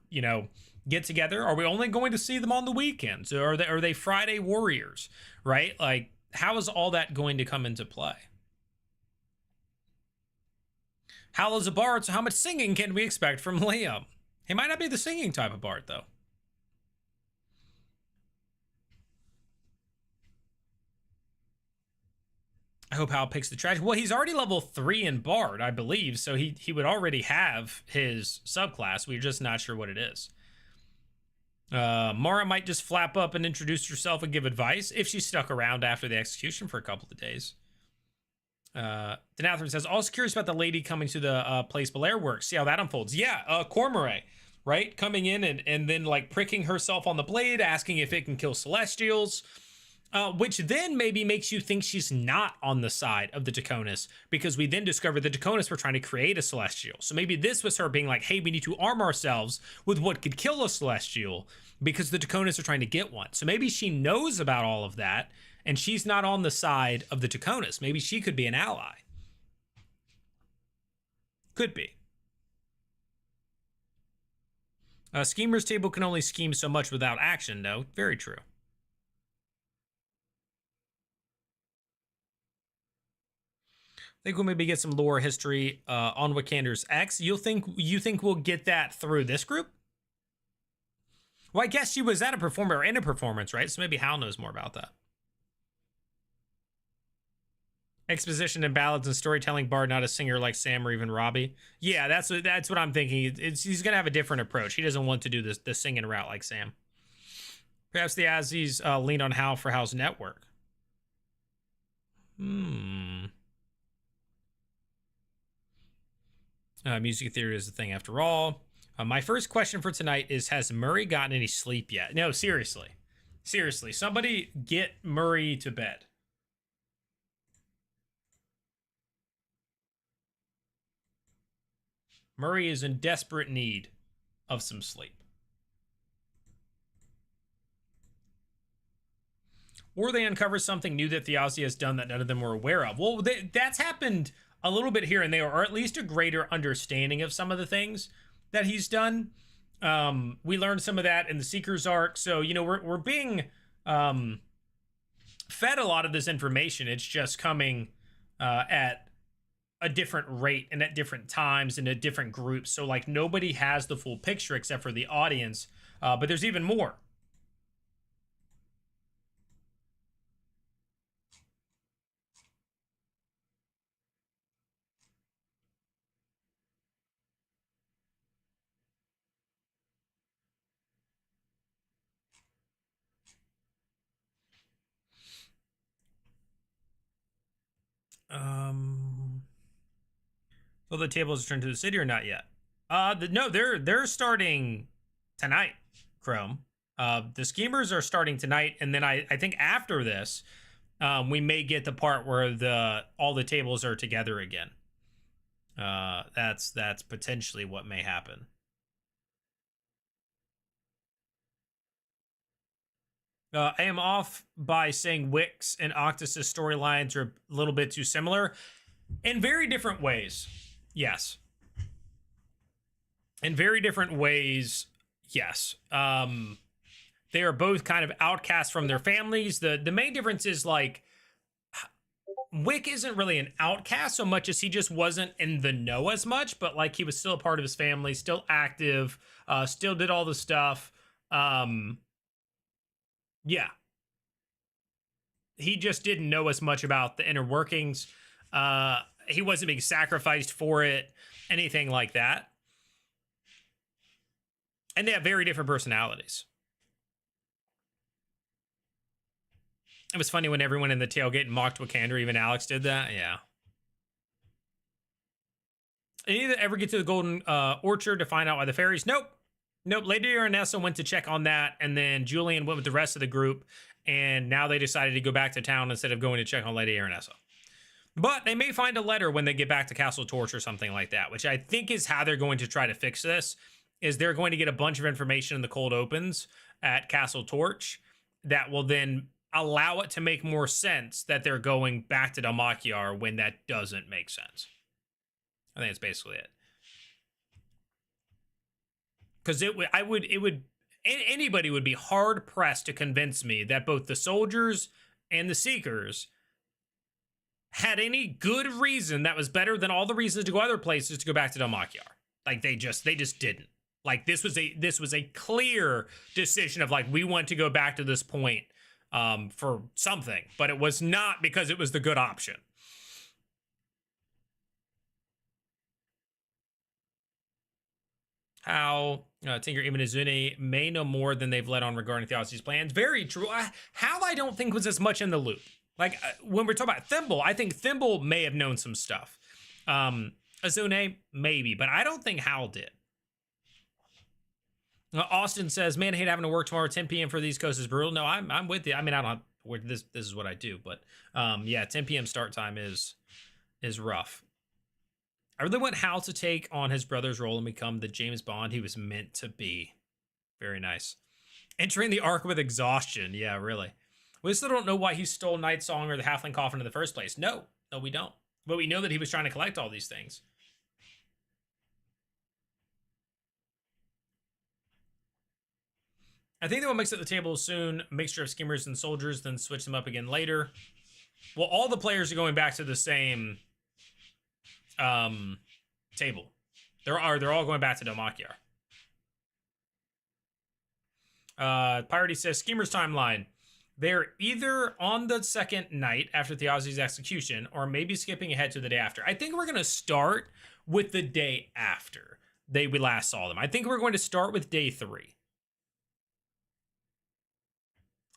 get together? Are we only going to see them on the weekends? Or are they Friday warriors, right? Like, how is all that going to come into play? Hal is a bard, so how much singing can we expect from Liam? He might not be the singing type of bard, though. I hope Hal picks the trash. Well, he's already level 3 in bard, I believe, so he would already have his subclass. We're just not sure what it is. Mara might just flap up and introduce herself and give advice if she stuck around after the execution for a couple of days. Denathrin says, also curious about the lady coming to the place Belair works. See how that unfolds. Yeah, Cormorant, right? Coming in and then like pricking herself on the blade, asking if it can kill Celestials. Which then maybe makes you think she's not on the side of the Draconis, because we then discovered the Draconis were trying to create a Celestial. So maybe this was her being like, hey, we need to arm ourselves with what could kill a Celestial because the Draconis are trying to get one. So maybe she knows about all of that and she's not on the side of the Draconis. Maybe she could be an ally. Could be. Schemer's table can only scheme so much without action, though. Very true. I think we'll maybe get some lore history on Wikander's X. You think we'll get that through this group? Well, I guess she was at a performer in a performance, right? So maybe Hal knows more about that. Exposition and ballads and storytelling bard, not a singer like Sam or even Robbie. Yeah, that's what I'm thinking. He's gonna have a different approach. He doesn't want to do the singing route like Sam. Perhaps the Aussies lean on Hal for Hal's network. Music theory is the thing after all. My first question for tonight is, has Murray gotten any sleep yet? No, seriously. Seriously, somebody get Murray to bed. Murray is in desperate need of some sleep. Or they uncover something new that Thiazi has done that none of them were aware of. Well, that's happened a little bit here and there, or at least a greater understanding of some of the things that he's done. We learned some of that in the Seeker's arc. So, you know, we're being fed a lot of this information. It's just coming at a different rate and at different times and at different groups. So, like, nobody has the full picture except for the audience. But there's even more. Will the tables return to the city or not yet? No, they're starting tonight, Chrome. The schemers are starting tonight, and then I think after this, we may get the part where all the tables are together again. That's potentially what may happen. I am off by saying Wix and Octus's storylines are a little bit too similar in very different ways. Yes. In very different ways, yes. They are both kind of outcasts from their families. The main difference is, like, Wick isn't really an outcast so much as he just wasn't in the know as much, but, like, he was still a part of his family, still active, still did all the stuff. Yeah. He just didn't know as much about the inner workings. He wasn't being sacrificed for it, anything like that. And they have very different personalities. It was funny when everyone in the tailgate mocked Wikander, even Alex did that. Yeah. Did you ever get to the Golden Orchard to find out why the fairies? Nope. Lady Aranessa went to check on that, and then Julian went with the rest of the group, and now they decided to go back to town instead of going to check on Lady Aranessa. But they may find a letter when they get back to Castle Torch or something like that, which I think is how they're going to try to fix this, is they're going to get a bunch of information in the cold opens at Castle Torch that will then allow it to make more sense that they're going back to Damakiar when that doesn't make sense. I think that's basically it. Because anybody would be hard pressed to convince me that both the soldiers and the Seekers had any good reason that was better than all the reasons to go other places to go back to Damakyar. Like they just didn't. Like this was a clear decision of like, we want to go back to this point for something, but it was not because it was the good option. How Tinker even Izune may know more than they've let on regarding Theosophy's plans. Very true. Hal, I don't think, was as much in the loop. Like when we're talking about Thimble, I think Thimble may have known some stuff. Izune, maybe, but I don't think Hal did. Austin says, man, I hate having to work tomorrow. 10 p.m. for the East Coast is brutal. No, I'm with you. I mean, I don't have, this is what I do, but yeah, 10 p.m. start time is rough. I really want Hal to take on his brother's role and become the James Bond he was meant to be. Very nice. Entering the arc with exhaustion. Yeah, really. We still don't know why he stole Night Song or the Halfling Coffin in the first place. No, we don't. But we know that he was trying to collect all these things. I think they will mix up the table soon. Mixture of skimmers and soldiers, then switch them up again later. Well, all the players are going back to the same table. They're all going back to Damakyar. Piratey says, Schemers timeline. They're either on the second night after Theozi's execution, or maybe skipping ahead to the day after. I think we're going to start with the day after we last saw them. I think we're going to start with day 3.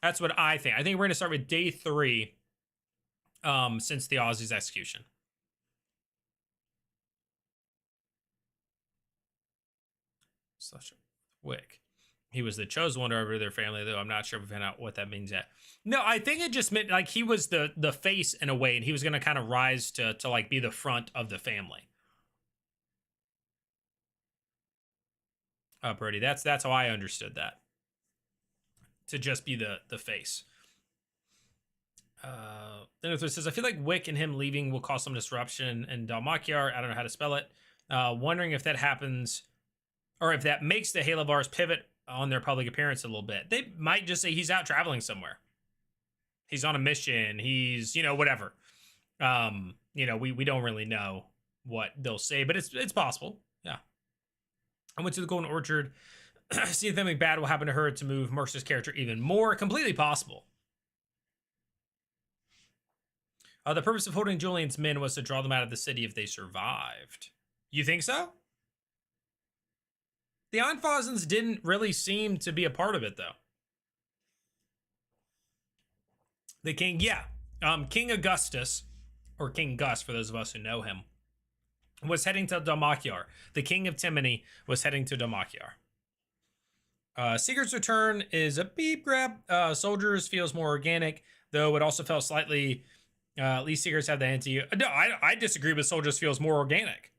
That's what I think. I think we're going to start with day 3 since Theozi's execution. Such a wick. He was the chosen one over their family, though I'm not sure if we found out what that means yet. No, I think it just meant like he was the face in a way, and he was going to kind of rise to like be the front of the family. Brody, that's how I understood that. To just be the face. Then it says, I feel like Wick and him leaving will cause some disruption in Damakyar. I don't know how to spell it. Wondering if that happens, or if that makes the Halo Bars pivot on their public appearance a little bit. They might just say he's out traveling somewhere. He's on a mission. He's, whatever. We don't really know what they'll say, but it's possible. Yeah. I went to the Golden Orchard. See if something bad will happen to her to move Mercer's character even more. Completely possible. The purpose of holding Julian's men was to draw them out of the city if they survived. You think so? The Anfazens didn't really seem to be a part of it, though. The king, yeah. King Augustus, or King Gus, for those of us who know him, was heading to Damakyar. The king of Timony was heading to Damakyar. Seeker's return is a beep grab. Soldiers feels more organic, though it also felt slightly... at least Seekers have the anti... No, I disagree with Soldiers feels more organic.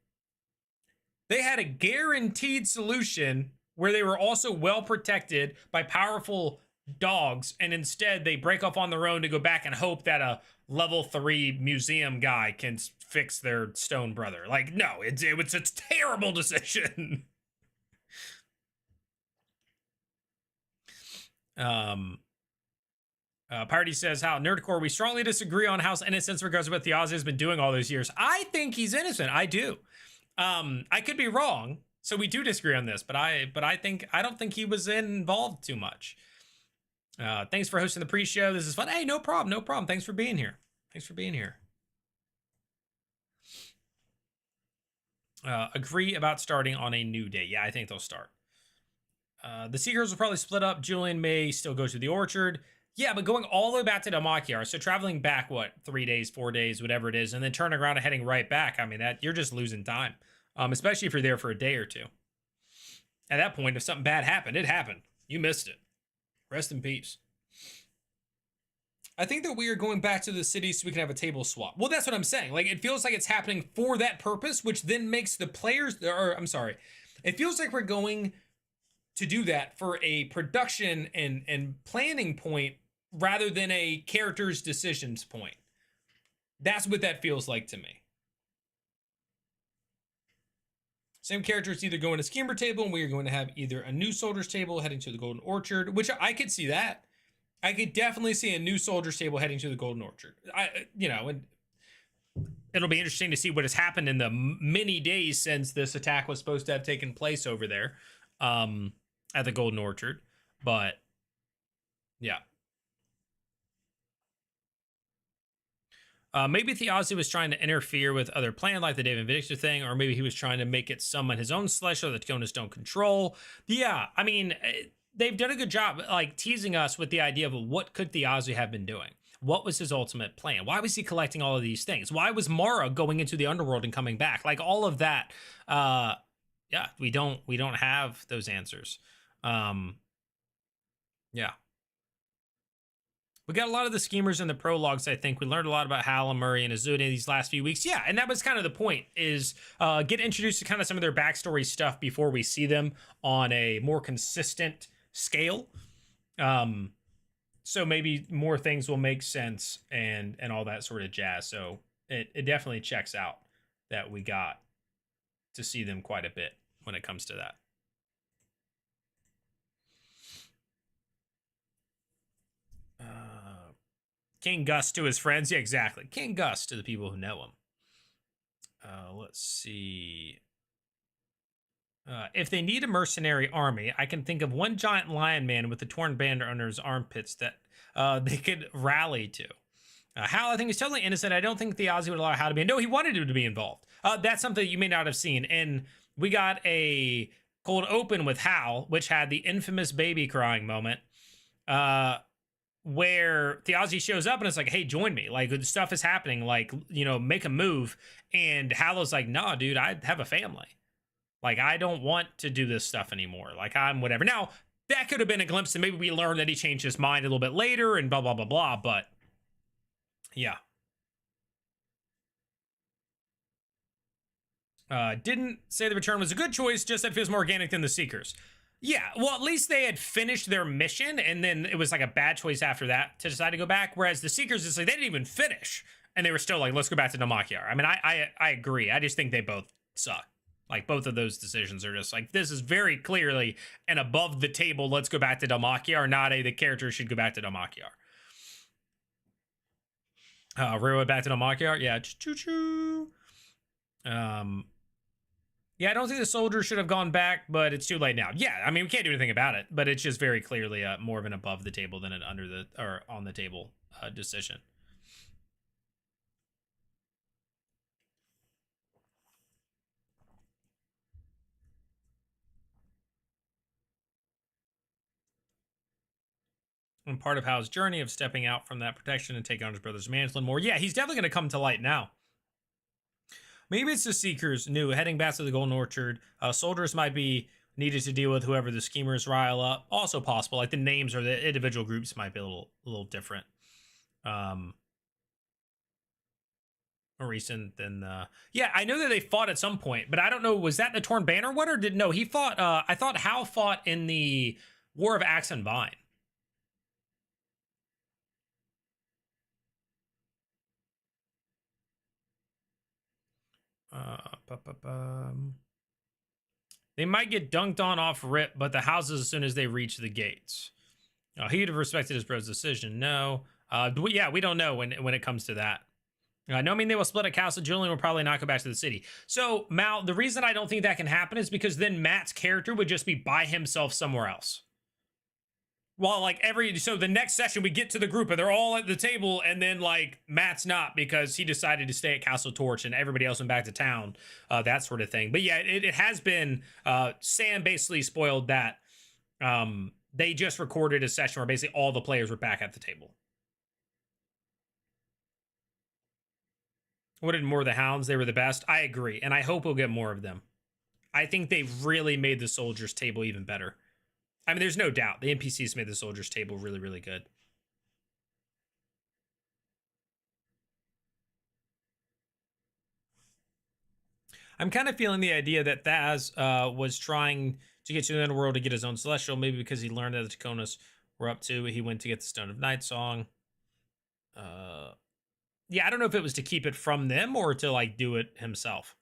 They had a guaranteed solution where they were also well protected by powerful dogs, and instead they break off on their own to go back and hope that a level 3 museum guy can fix their stone brother. Like, no, it's a terrible decision. Party says, how NERDCORE, we strongly disagree on House innocence regards to what Theozy has been doing all those years. I think he's innocent. I do. I could be wrong, so we do disagree on this, but I don't think he was involved too much. Thanks for hosting the pre-show. This is fun. Hey, no problem. Thanks for being here. Agree about starting on a new day. Yeah, I think they'll start. The Seekers will probably split up. Julian may still go to the Orchard. Yeah, but going all the way back to Damakyar, so traveling back, 3 days, 4 days, whatever it is, and then turning around and heading right back, I mean, that you're just losing time, especially if you're there for a day or two. At that point, if something bad happened, it happened. You missed it. Rest in peace. I think that we are going back to the city so we can have a table swap. Well, that's what I'm saying. Like, it feels like it's happening for that purpose, which then makes the players, it feels like we're going to do that for a production and planning point rather than a character's decisions point. That's what that feels like to me. Same characters either going to Schemer table, and we are going to have either a new soldiers table heading to the Golden Orchard, which I could see that. I could definitely see a new soldiers table heading to the Golden Orchard. And it'll be interesting to see what has happened in the many days since this attack was supposed to have taken place over there at the Golden Orchard. But yeah. Maybe Thiazi was trying to interfere with other plans like the David Victor thing, or maybe he was trying to make it summon his own Celestial that Taconis don't control. Yeah, I mean, they've done a good job like teasing us with the idea of what could Thiazi have been doing? What was his ultimate plan? Why was he collecting all of these things? Why was Mara going into the underworld and coming back? Like all of that. Yeah, we don't have those answers. Yeah. We got a lot of the schemers in the prologues, I think. We learned a lot about Hal and Murray and Azuna these last few weeks. Yeah, and that was kind of the point, is get introduced to kind of some of their backstory stuff before we see them on a more consistent scale. So maybe more things will make sense and all that sort of jazz. So it definitely checks out that we got to see them quite a bit when it comes to that. King Gus to his friends. Yeah, exactly. King Gus to the people who know him. Let's see. If they need a mercenary army, I can think of one giant lion man with a torn banner under his armpits that they could rally to. Hal, I think, is totally innocent. I don't think Thiazi would allow Hal to be. No, he wanted him to be involved. That's something you may not have seen. And we got a cold open with Hal, which had the infamous baby crying moment. Where Thiazi shows up and it's like, hey, join me. Like, the stuff is happening. Like, you know, make a move. And Halo's like, nah, dude, I have a family. Like, I don't want to do this stuff anymore. Like, I'm whatever. Now, that could have been a glimpse, and maybe we learned that he changed his mind a little bit later and blah, blah, blah, blah. But, yeah. Didn't say the return was a good choice, just that it feels more organic than the Seekers. Yeah, well, at least they had finished their mission, and then it was like a bad choice after that to decide to go back. Whereas the Seekers, it's like they didn't even finish, and they were still like, let's go back to Damakiar. I mean, I agree. I just think they both suck. Like, both of those decisions are just like, this is very clearly an above the table, let's go back to Damakiar, not a the character should go back to Damakiar. Railroad back to Damakiar? Yeah, choo-choo. Yeah, I don't think the soldiers should have gone back, but it's too late now. Yeah, I mean, we can't do anything about it, but it's just very clearly more of an above the table than an under the or on the table decision. And part of Hal's journey of stepping out from that protection and taking on his brother's mantle and more. Yeah, he's definitely going to come to light now. Maybe it's the Seekers new heading back to the Golden Orchard. Soldiers might be needed to deal with whoever the schemers rile up. Also possible, like the names or the individual groups might be a little different. More recent than yeah, I know that they fought at some point, but I don't know, was that the Torn Banner one or did no? He fought. I thought Hal fought in the War of Axe and Vine. They might get dunked on off rip, but the houses as soon as they reach the gates. He'd have respected his bro's decision. No. Yeah, we don't know when it comes to that. No, I mean, they will split at Castle. Julian will probably not go back to the city. So, Mal, the reason I don't think that can happen is because then Matt's character would just be by himself somewhere else. Well, like so the next session we get to the group and they're all at the table, and then like Matt's not because he decided to stay at Castle Torch and everybody else went back to town, that sort of thing. But yeah, it has been, Sam basically spoiled that. They just recorded a session where basically all the players were back at the table. What did more of the Hounds? They were the best. I agree, and I hope we'll get more of them. I think they've really made the soldiers table even better. I mean, there's no doubt the NPCs made the soldiers table really, really good. I'm kind of feeling the idea that Thaz was trying to get to the underworld to get his own celestial, maybe because he learned that the Taconis were up to. He went to get the Stone of Night song. Yeah, I don't know if it was to keep it from them or to like do it himself.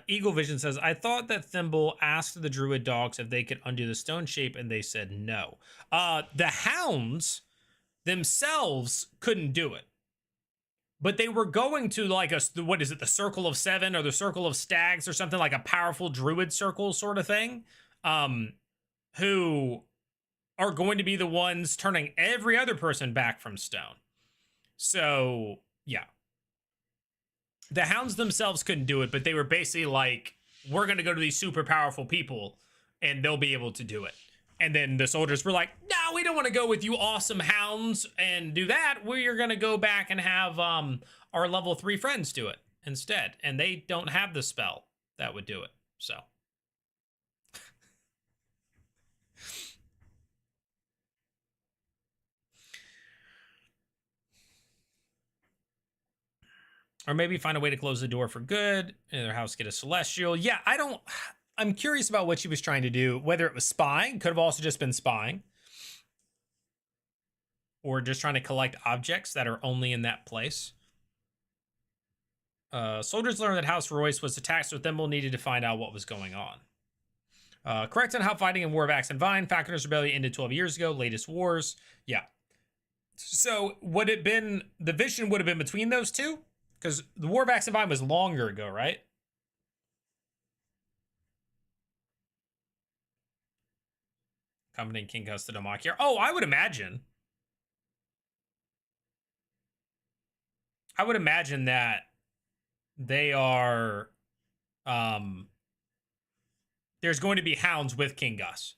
Eagle Vision says, I thought that Thimble asked the Druid dogs if they could undo the stone shape, and they said no. The Hounds themselves couldn't do it. but they were going to like what is it, the Circle of Seven or the Circle of Stags or something, like a powerful druid circle sort of thing, who are going to be the ones turning every other person back from stone. So yeah, the hounds themselves couldn't do it, but they were basically like, we're going to go to these super powerful people and they'll be able to do it. And then the soldiers were like, no, we don't want to go with you awesome hounds and do that. We're going to go back and have our level 3 friends do it instead. And they don't have the spell that would do it. So. Or maybe find a way to close the door for good. In their house, get a celestial. Yeah, I'm curious about what she was trying to do. Whether it was spying, could have also just been spying. Or just trying to collect objects that are only in that place. Soldiers learned that House Royce was attacked, so Thimble needed to find out what was going on. Correct on how fighting in War of Axe and Vine. Falconer's Rebellion ended 12 years ago. Latest wars. Yeah. So would it been, the vision would have been between those two? Because the War of Axe and Vine was longer ago, right? Accompanying King Cuss to Damakier. Oh, I would imagine. I would imagine that they are, there's going to be hounds with King Gus.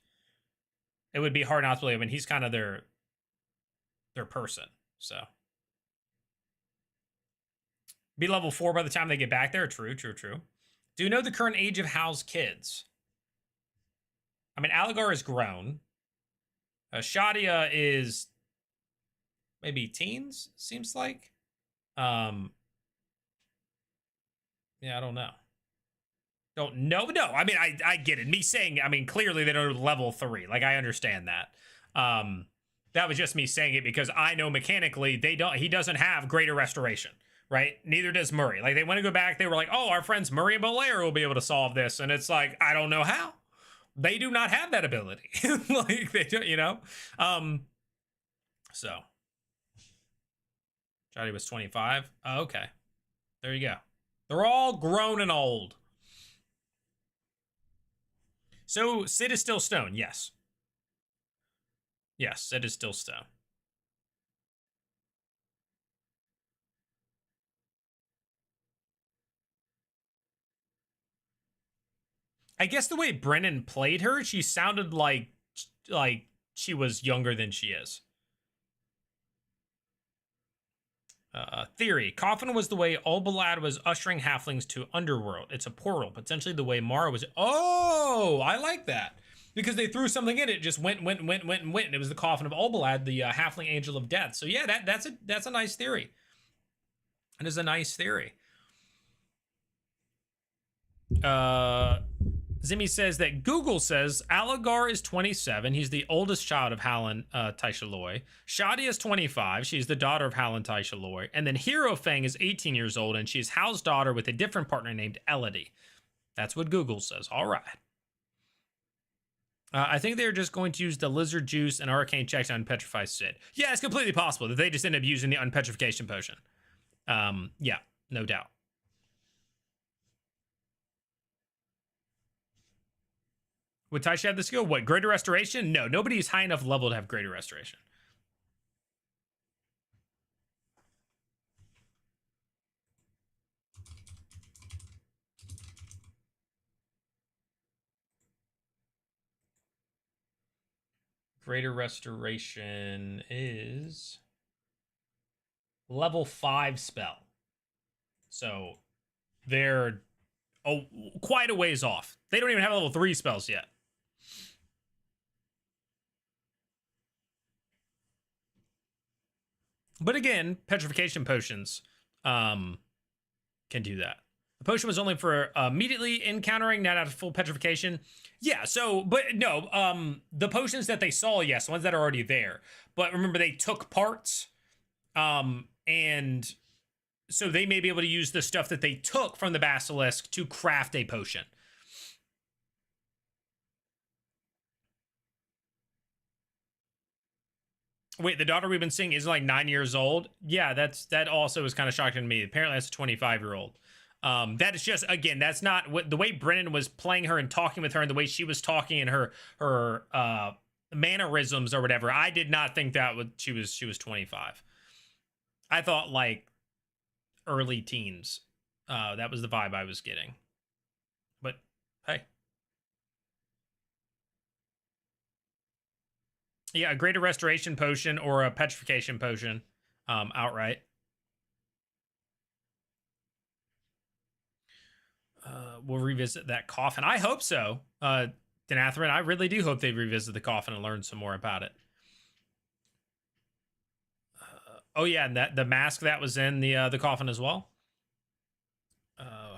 It would be hard not to believe. I mean, he's kind of their person, so. Be level 4 by the time they get back there. True. Do you know the current age of Hal's kids? I mean, Aligar is grown. Shadia is maybe teens, seems like. Yeah, I don't know. Don't know. No, I mean, I get it. Me saying, I mean, clearly they don't level 3. Like, I understand that. That was just me saying it because I know mechanically he doesn't have greater restoration. Right? Neither does Murray. Like, they want to go back. They were like, oh, our friends Murray and Belair will be able to solve this. And it's like, I don't know how. They do not have that ability. Like, they don't, you know? So. Johnny was 25. Oh, okay. There you go. They're all grown and old. So, Sid is still stone. Yes. Yes, Sid is still stone. I guess the way Brennan played her, she sounded like she was younger than she is. Theory. Coffin was the way Olbalad was ushering halflings to Underworld. It's a portal, potentially the way Mara was. Oh, I like that. Because they threw something in it, just went, and went. And it was the coffin of Olbalad, the halfling angel of death. So yeah, that's a nice theory. It is a nice theory. Zimmy says that Google says Aligar is 27. He's the oldest child of Hallen Taishaloy. Shadia is 25. She's the daughter of Hallen Taishaloy. And then Hero Fang is 18 years old, and she's Hal's daughter with a different partner named Elodie. That's what Google says. All right. I think they're just going to use the lizard juice and arcane check to unpetrify Sid. Yeah, it's completely possible that they just end up using the unpetrification potion. Yeah, no doubt. Would Taisha have the skill? What, greater restoration? No, nobody's high enough level to have greater restoration. Greater restoration is level 5 spell. So they're quite a ways off. They don't even have level 3 spells yet. But again, petrification potions can do that. The potion was only for immediately encountering, not out of full petrification. Yeah, so, but no, the potions that they saw, yes, the ones that are already there. But remember, they took parts, and so they may be able to use the stuff that they took from the basilisk to craft a potion. Wait, the daughter we've been seeing is like 9 years old. Yeah, that also was kind of shocking to me. Apparently, that's a 25-year-old. That is just, again, that's not what the way Brennan was playing her and talking with her, and the way she was talking and her mannerisms or whatever. I did not think that she was 25. I thought like early teens. That was the vibe I was getting. But hey. Yeah, a greater restoration potion or a petrification potion outright. We'll revisit that coffin. I hope so. Denathrin, I really do hope they revisit the coffin and learn some more about it. Oh yeah, and that the mask that was in the coffin as well.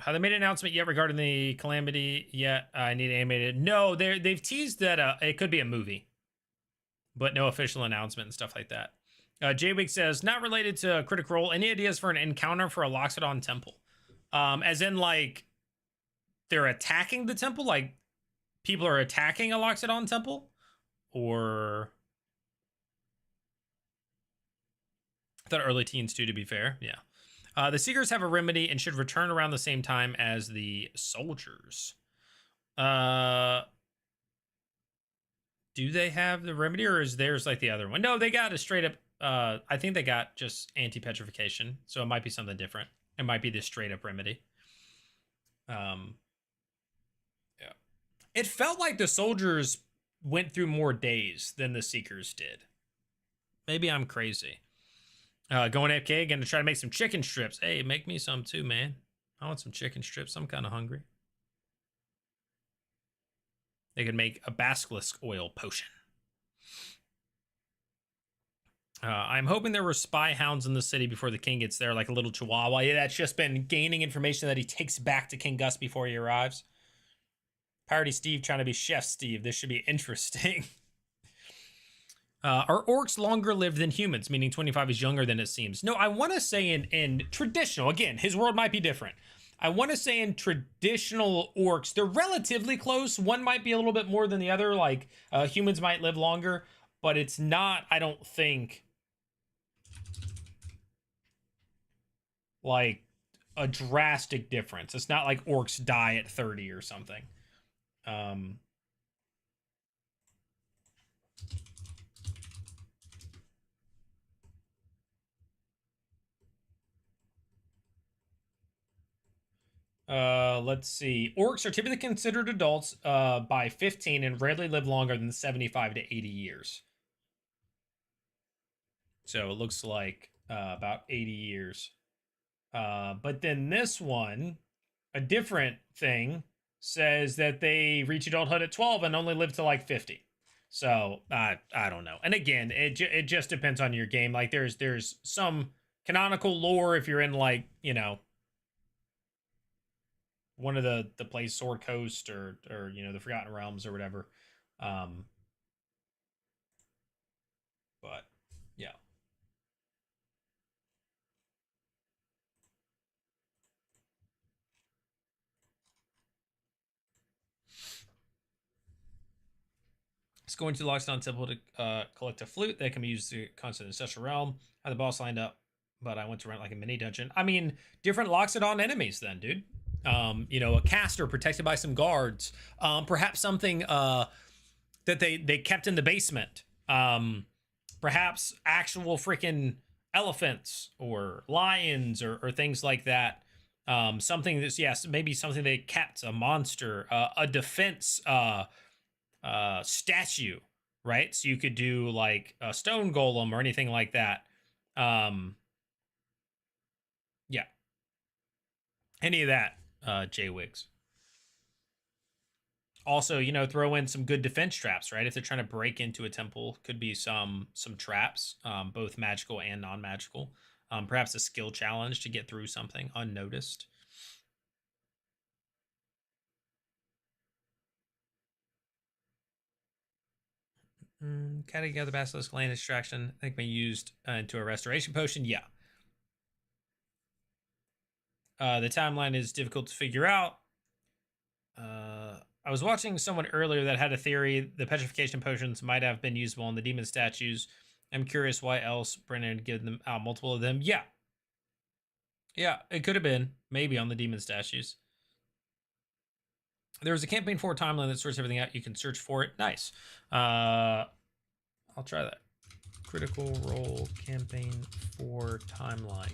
Have they made an announcement yet regarding the calamity yet? I need animated. No, they've teased that it could be a movie, but no official announcement and stuff like that. J-Wig says, not related to Critical Role. Any ideas for an encounter for a Loxodon temple? As in, like, they're attacking the temple? Like, people are attacking a Loxodon temple? Or... I thought early teens too, to be fair. Yeah. The Seekers have a remedy and should return around the same time as the soldiers. Do they have the remedy, or is theirs like the other one? No, they got a straight up... I think they got just anti-petrification, so it might be something different. It might be the straight up remedy. Yeah. It felt like the soldiers went through more days than the Seekers did. Maybe I'm crazy. Going AFK again to try to make some chicken strips. Hey, make me some too, man. I want some chicken strips. I'm kind of hungry. They could make a basilisk oil potion. I'm hoping there were spy hounds in the city before the king gets there, like a little chihuahua. Yeah, that's just been gaining information that he takes back to King Gus before he arrives. Parody Steve trying to be Chef Steve. This should be interesting. Are orcs longer lived than humans, meaning 25 is younger than it seems? No, I want to say in traditional, again, his world might be different. I want to say in traditional orcs, they're relatively close. One might be a little bit more than the other, like humans might live longer, but it's not, I don't think, like a drastic difference. It's not like orcs die at 30 or something. Let's see. Orcs are typically considered adults by 15 and rarely live longer than 75 to 80 years. So it looks like about 80 years. But then this one, a different thing, says that they reach adulthood at 12 and only live to like 50. So I don't know. And again, it just depends on your game. Like there's some canonical lore if you're in like, you know, one of the plays Sword Coast or you know, the Forgotten Realms or whatever. But yeah. It's going to the Loxodon Temple to collect a flute that can be used to conquer the Ancestral Realm. I had the boss lined up, but I went to rent like a mini dungeon. I mean, different Loxodon enemies then, dude. You know, a caster protected by some guards. Perhaps something that they kept in the basement. Perhaps actual freaking elephants or lions or things like that. Something that's, yes, maybe something they kept, a monster, a defense statue, right? So you could do like a stone golem or anything like that. Yeah, any of that, J-Wigs. Also, you know, throw in some good defense traps, right? If they're trying to break into a temple, could be some traps, both magical and non-magical. Perhaps a skill challenge to get through something unnoticed. Cutting together basilisk land extraction. I think we used into a restoration potion. Yeah. The timeline is difficult to figure out. I was watching someone earlier that had a theory the petrification potions might have been usable on the demon statues I'm curious why else Brennan would give them out multiple of them. Yeah. Yeah, it could have been. Maybe on the demon statues. There was a campaign 4 timeline that sorts everything out. You can search for it. Nice. I'll try that. Critical Role campaign 4 timeline.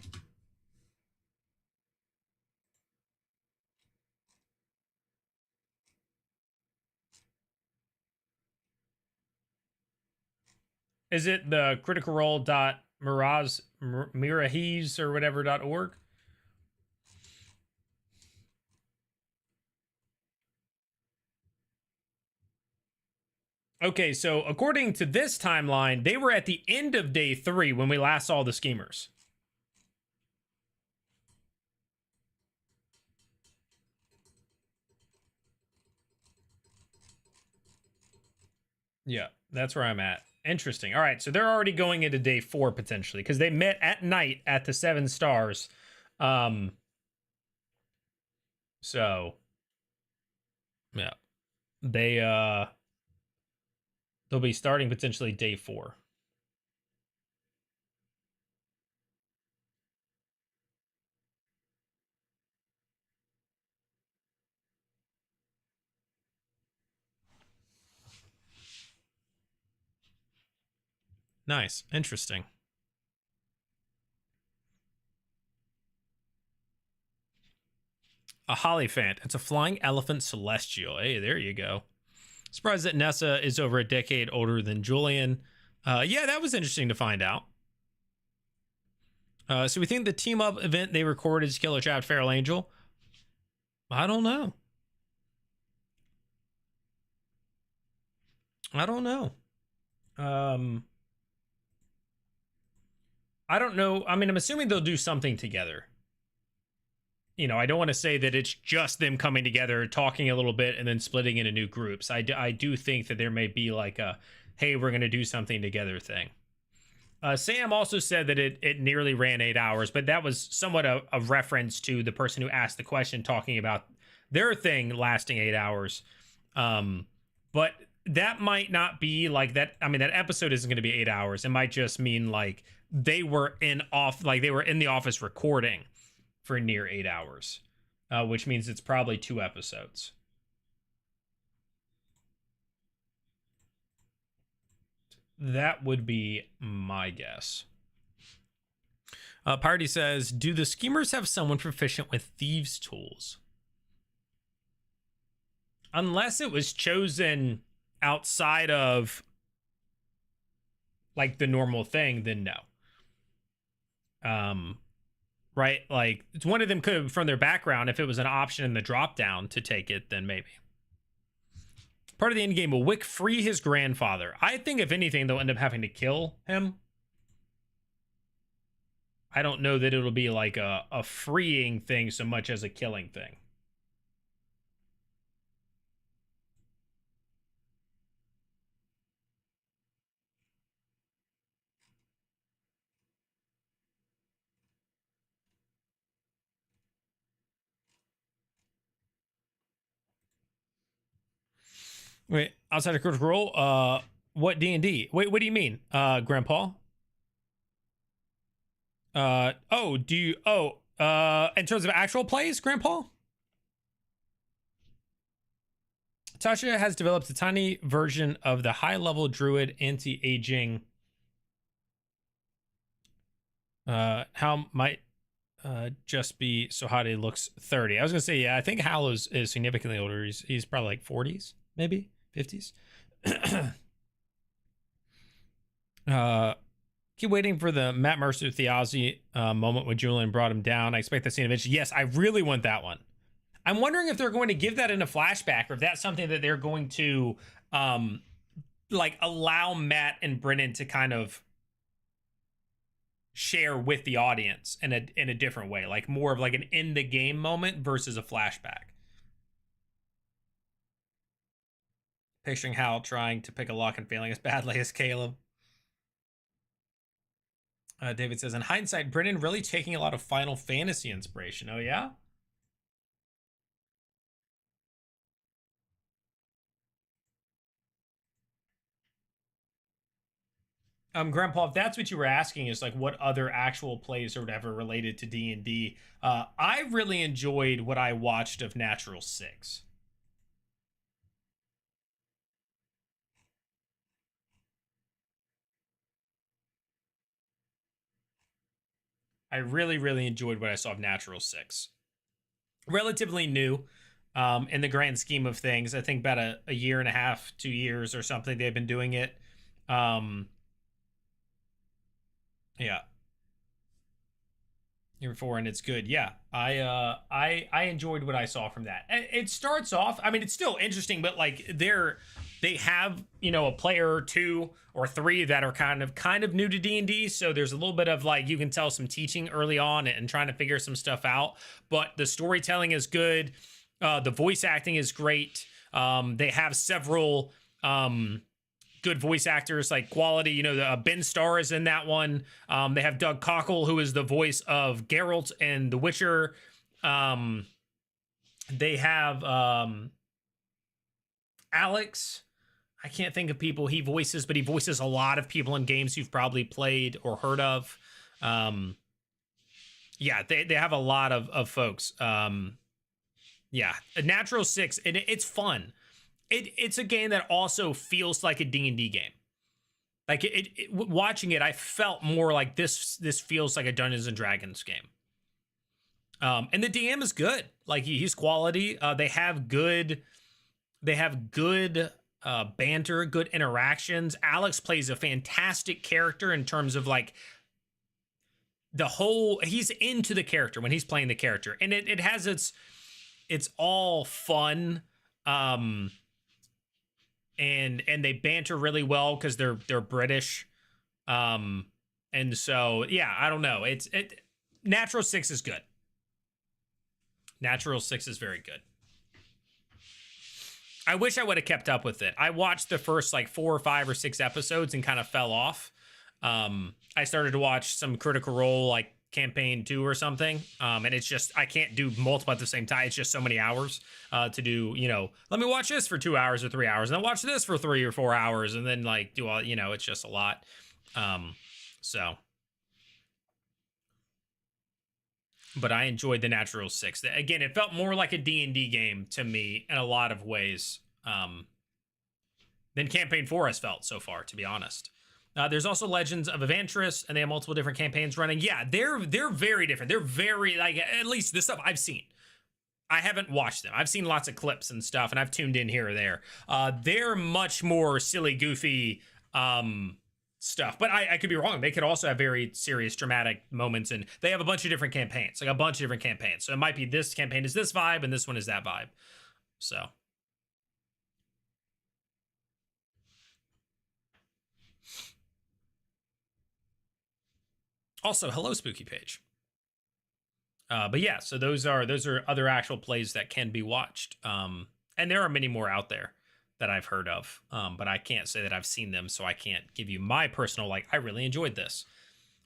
Is it the criticalrole.mirahiz or whatever.org? Okay, so according to this timeline, they were at the end of day 3 when we last saw the schemers. Yeah, that's where I'm at. Interesting. All right, so they're already going into day 4 potentially because they met at night at the 7 stars. So yeah, they'll be starting potentially day 4. Nice, interesting. A Hollyphant. It's a flying elephant celestial. Hey, there you go. Surprised that Nessa is over a decade older than Julian. Yeah, that was interesting to find out. So we think the team up event they recorded is Killer Chat Feral Angel. I don't know. I don't know. I don't know. I mean, I'm assuming they'll do something together. You know, I don't want to say that it's just them coming together, talking a little bit, and then splitting into new groups. I do think that there may be like a, hey, we're going to do something together thing. Sam also said that it nearly ran 8 hours, but that was somewhat a reference to the person who asked the question talking about their thing lasting 8 hours. But that might not be like that. I mean, that episode isn't going to be 8 hours. It might just mean like they were in the office recording for near 8 hours, which means it's probably 2 episodes. That would be my guess. Party says, do the schemers have someone proficient with thieves' tools? Unless it was chosen outside of like the normal thing, then no. Right? Like it's one of them could have from their background. If it was an option in the drop down to take it, then maybe. Part of the end game, will Wick free his grandfather? I think if anything, they'll end up having to kill him. I don't know that it'll be like a freeing thing so much as a killing thing. Wait, outside of Critical Role, what D&D? Wait, what do you mean, Grandpa? In terms of actual plays, Grandpa? Tasha has developed a tiny version of the high-level druid anti-aging. How might just be so hot he looks 30. I was gonna say, yeah, I think Hal is significantly older. He's probably like 40s, maybe 50s. Keep waiting for the Matt Mercer Theozy moment when Julian brought him down. I expect that scene eventually. Yes, I really want that one. I'm wondering if they're going to give that in a flashback or if that's something that they're going to like allow Matt and Brennan to kind of share with the audience in a different way, like more of like an in the game moment versus a flashback. Picturing Hal trying to pick a lock and failing as badly as Caleb. David says, in hindsight, Brennan really taking a lot of Final Fantasy inspiration. Oh, yeah? Grandpa, if that's what you were asking, is like what other actual plays or whatever related to D&D. I really enjoyed what I watched of Natural Six. I really, really enjoyed what I saw of Natural Six. Relatively new, in the grand scheme of things. I think about a year and a half, 2 years or something they've been doing it. Um, yeah, year before, and it's good. Yeah, I enjoyed what I saw from that. It starts off, I mean, it's still interesting, but like they have, you know, a player or two or three that are kind of new to D&D, so there's a little bit of like, you can tell some teaching early on and trying to figure some stuff out, but the storytelling is good. The voice acting is great. They have several good voice actors, like quality. You know, Ben Starr is in that one. They have Doug Cockle, who is the voice of Geralt in The Witcher. They have Alex. I can't think of people he voices, but he voices a lot of people in games you've probably played or heard of. Yeah, they have a lot of folks. Yeah, a Natural Six, and it's fun. It's a game that also feels like a D&D game. Like watching it, I felt more like this feels like a Dungeons and Dragons game. And the DM is good. Like he's quality. They have good banter, good interactions. Alex plays a fantastic character in terms of like he's into the character when he's playing the character, and it has it's all fun. And they banter really well because they're British. And so yeah, I don't know. Natural Six is good. Natural Six is very good. I wish I would have kept up with it. I watched the first like 4 or 5 or 6 episodes and kind of fell off. I started to watch some Critical Role like campaign 2 or something, and it's just I can't do multiple at the same time. It's just so many hours to do, you know, let me watch this for 2 hours or 3 hours and then watch this for 3 or 4 hours and then like do all, you know, it's just a lot. So but I enjoyed the Natural Six. Again, it felt more like a D&D game to me in a lot of ways than campaign 4 has felt so far, to be honest. There's also Legends of Evantris, and they have multiple different campaigns running. Yeah, they're very different. They're very, like, at least the stuff I've seen. I haven't watched them. I've seen lots of clips and stuff, and I've tuned in here or there. They're much more silly, goofy stuff. But I could be wrong. They could also have very serious, dramatic moments, and they have a bunch of different campaigns, like a bunch of different campaigns. So it might be this campaign is this vibe, and this one is that vibe. So... also, hello, Spooky Page. But yeah, so those are other actual plays that can be watched. And there are many more out there that I've heard of. But I can't say that I've seen them, so I can't give you my personal, like, I really enjoyed this.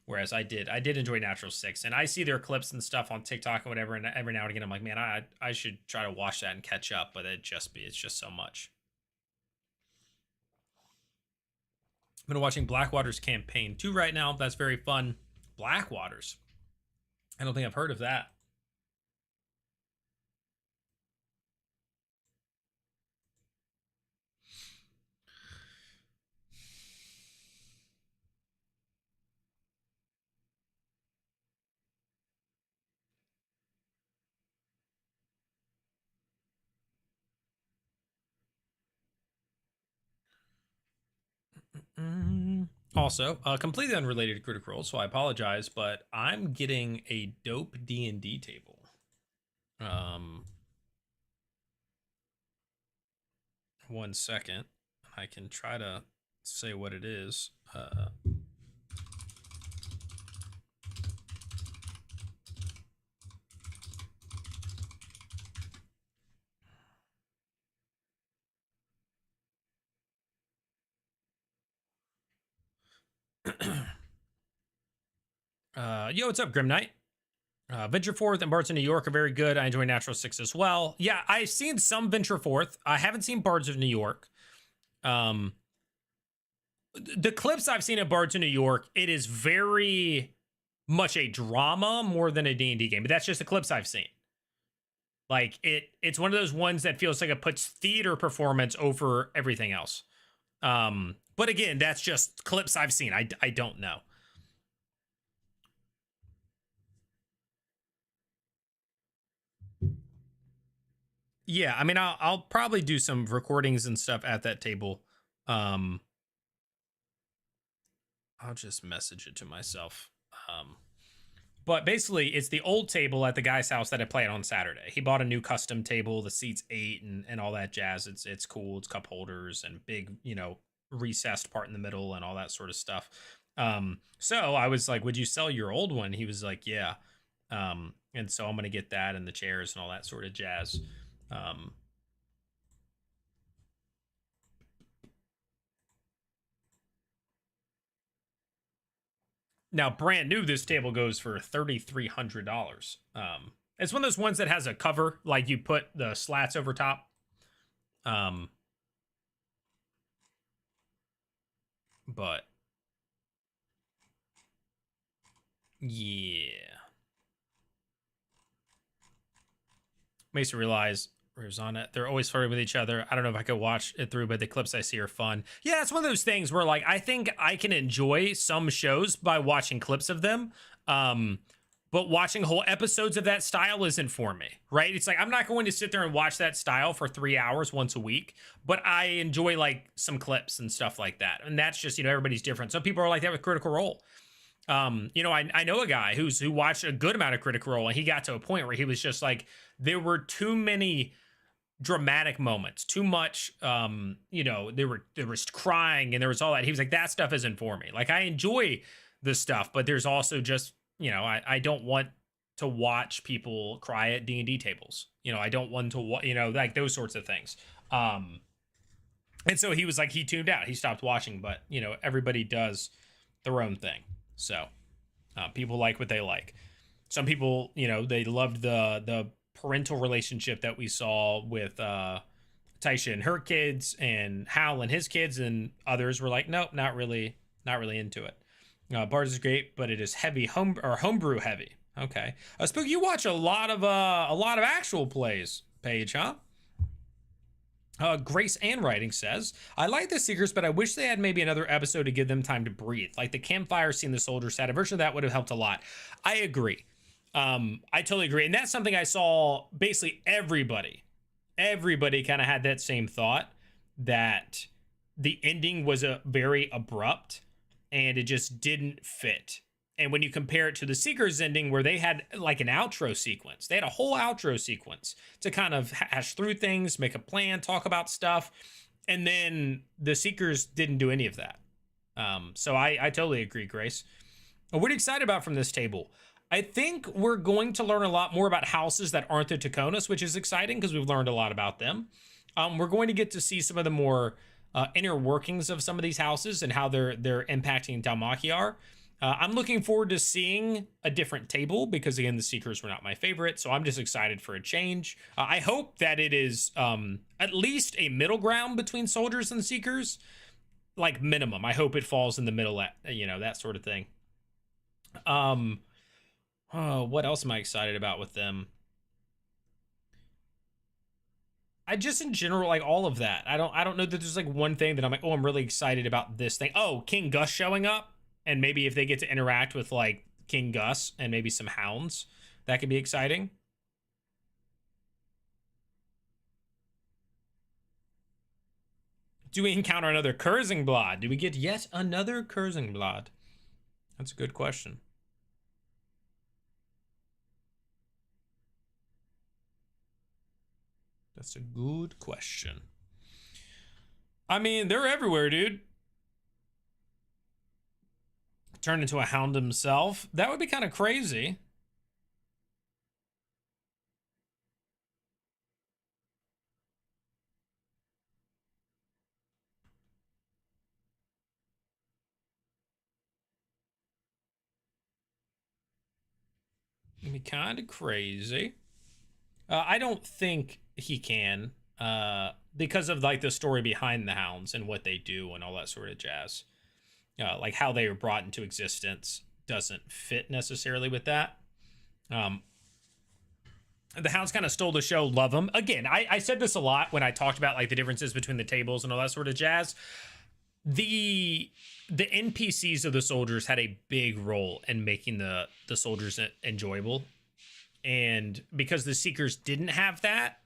Whereas I did enjoy Natural Six, and I see their clips and stuff on TikTok and whatever, and every now and again I'm like, man, I should try to watch that and catch up, but it's just so much. I've been watching Blackwater's campaign 2 right now. That's very fun. Blackwaters. I don't think I've heard of that. Also, completely unrelated to Critical Role, so I apologize, but I'm getting a dope D&D table. One second. I can try to say what it is. Yo, what's up, Grim Knight? Venture Forth and Bards of New York are very good. I enjoy Natural Six as well. Yeah, I've seen some Venture Forth. I haven't seen Bards of New York. The clips I've seen at Bards in New York, it is very much a drama more than a D&D game, but that's just the clips I've seen. Like it's one of those ones that feels like it puts theater performance over everything else. But again, that's just clips I've seen. I don't know. Yeah, I mean, I'll probably do some recordings and stuff at that table. Um, I'll just message it to myself. But basically, it's the old table at the guy's house that I played on Saturday. He bought a new custom table, the seats 8 and all that jazz. It's cool. It's cup holders and big, recessed part in the middle and all that sort of stuff. So I was like, "Would you sell your old one?" He was like, "Yeah." And so I'm gonna get that and the chairs and all that sort of jazz. Um, Now, brand new, this table goes for $3,300. It's one of those ones that has a cover, like you put the slats over top. Um, but yeah, makes you realize Rosanna, they're always flirting with each other. I don't know if I could watch it through, but the clips I see are fun. Yeah, it's one of those things where like I think I can enjoy some shows by watching clips of them. But watching whole episodes of that style isn't for me, right? It's like I'm not going to sit there and watch that style for 3 hours once a week, but I enjoy like some clips and stuff like that. And that's just, everybody's different. Some people are like that with Critical Role. I know a guy who watched a good amount of Critical Role, and he got to a point where he was just like, there were too many dramatic moments, too much. There was crying and there was all that. He was like, that stuff isn't for me. Like I enjoy the stuff, but there's also just, I don't want to watch people cry at D&D tables. I don't want to like those sorts of things. And so he was like, he tuned out, he stopped watching, but everybody does their own thing. So people like what they like. Some people, they loved the parental relationship that we saw with Taisha and her kids and Hal and his kids, and others were like, nope, not really into it. Bars is great, but it is heavy homebrew heavy. Okay, Spook, you watch a lot of actual plays, Paige, huh? Grace Ann Writing says, I like the Seekers, but I wish they had maybe another episode to give them time to breathe. Like the campfire scene the soldiers had, a version of that would have helped a lot. I agree. I totally agree. And that's something I saw basically everybody kind of had that same thought, that the ending was a very abrupt and it just didn't fit. And when you compare it to the Seekers ending, where they had like an outro sequence, they had a whole outro sequence to kind of hash through things, make a plan, talk about stuff. And then the Seekers didn't do any of that. So I totally agree, Grace. What are you excited about from this table? I think we're going to learn a lot more about houses that aren't the Taconas, which is exciting because we've learned a lot about them. We're going to get to see some of the more inner workings of some of these houses and how they're impacting Dalmakiar. I'm looking forward to seeing a different table because, again, the Seekers were not my favorite, so I'm just excited for a change. I hope that it is at least a middle ground between soldiers and Seekers, like minimum. I hope it falls in the middle, that sort of thing. What else am I excited about with them? I just in general like all of that. I don't know that there's like one thing that I'm like, oh, I'm really excited about this thing. Oh, King Gus showing up, and maybe if they get to interact with like King Gus and maybe some hounds, that could be exciting. Do we encounter another Kurzenblad? Do we get yet another Kurzenblad? That's a good question. That's a good question. I mean, they're everywhere, dude. Turn into a hound himself. That would be kind of crazy. It'd be kind of crazy. I don't think he can, because of like the story behind the hounds and what they do and all that sort of jazz. like how they were brought into existence doesn't fit necessarily with that. The Hounds kind of stole the show. Love them. Again, I said this a lot when I talked about like the differences between the tables and all that sort of jazz. The NPCs of the soldiers had a big role in making the soldiers enjoyable, and because the Seekers didn't have that,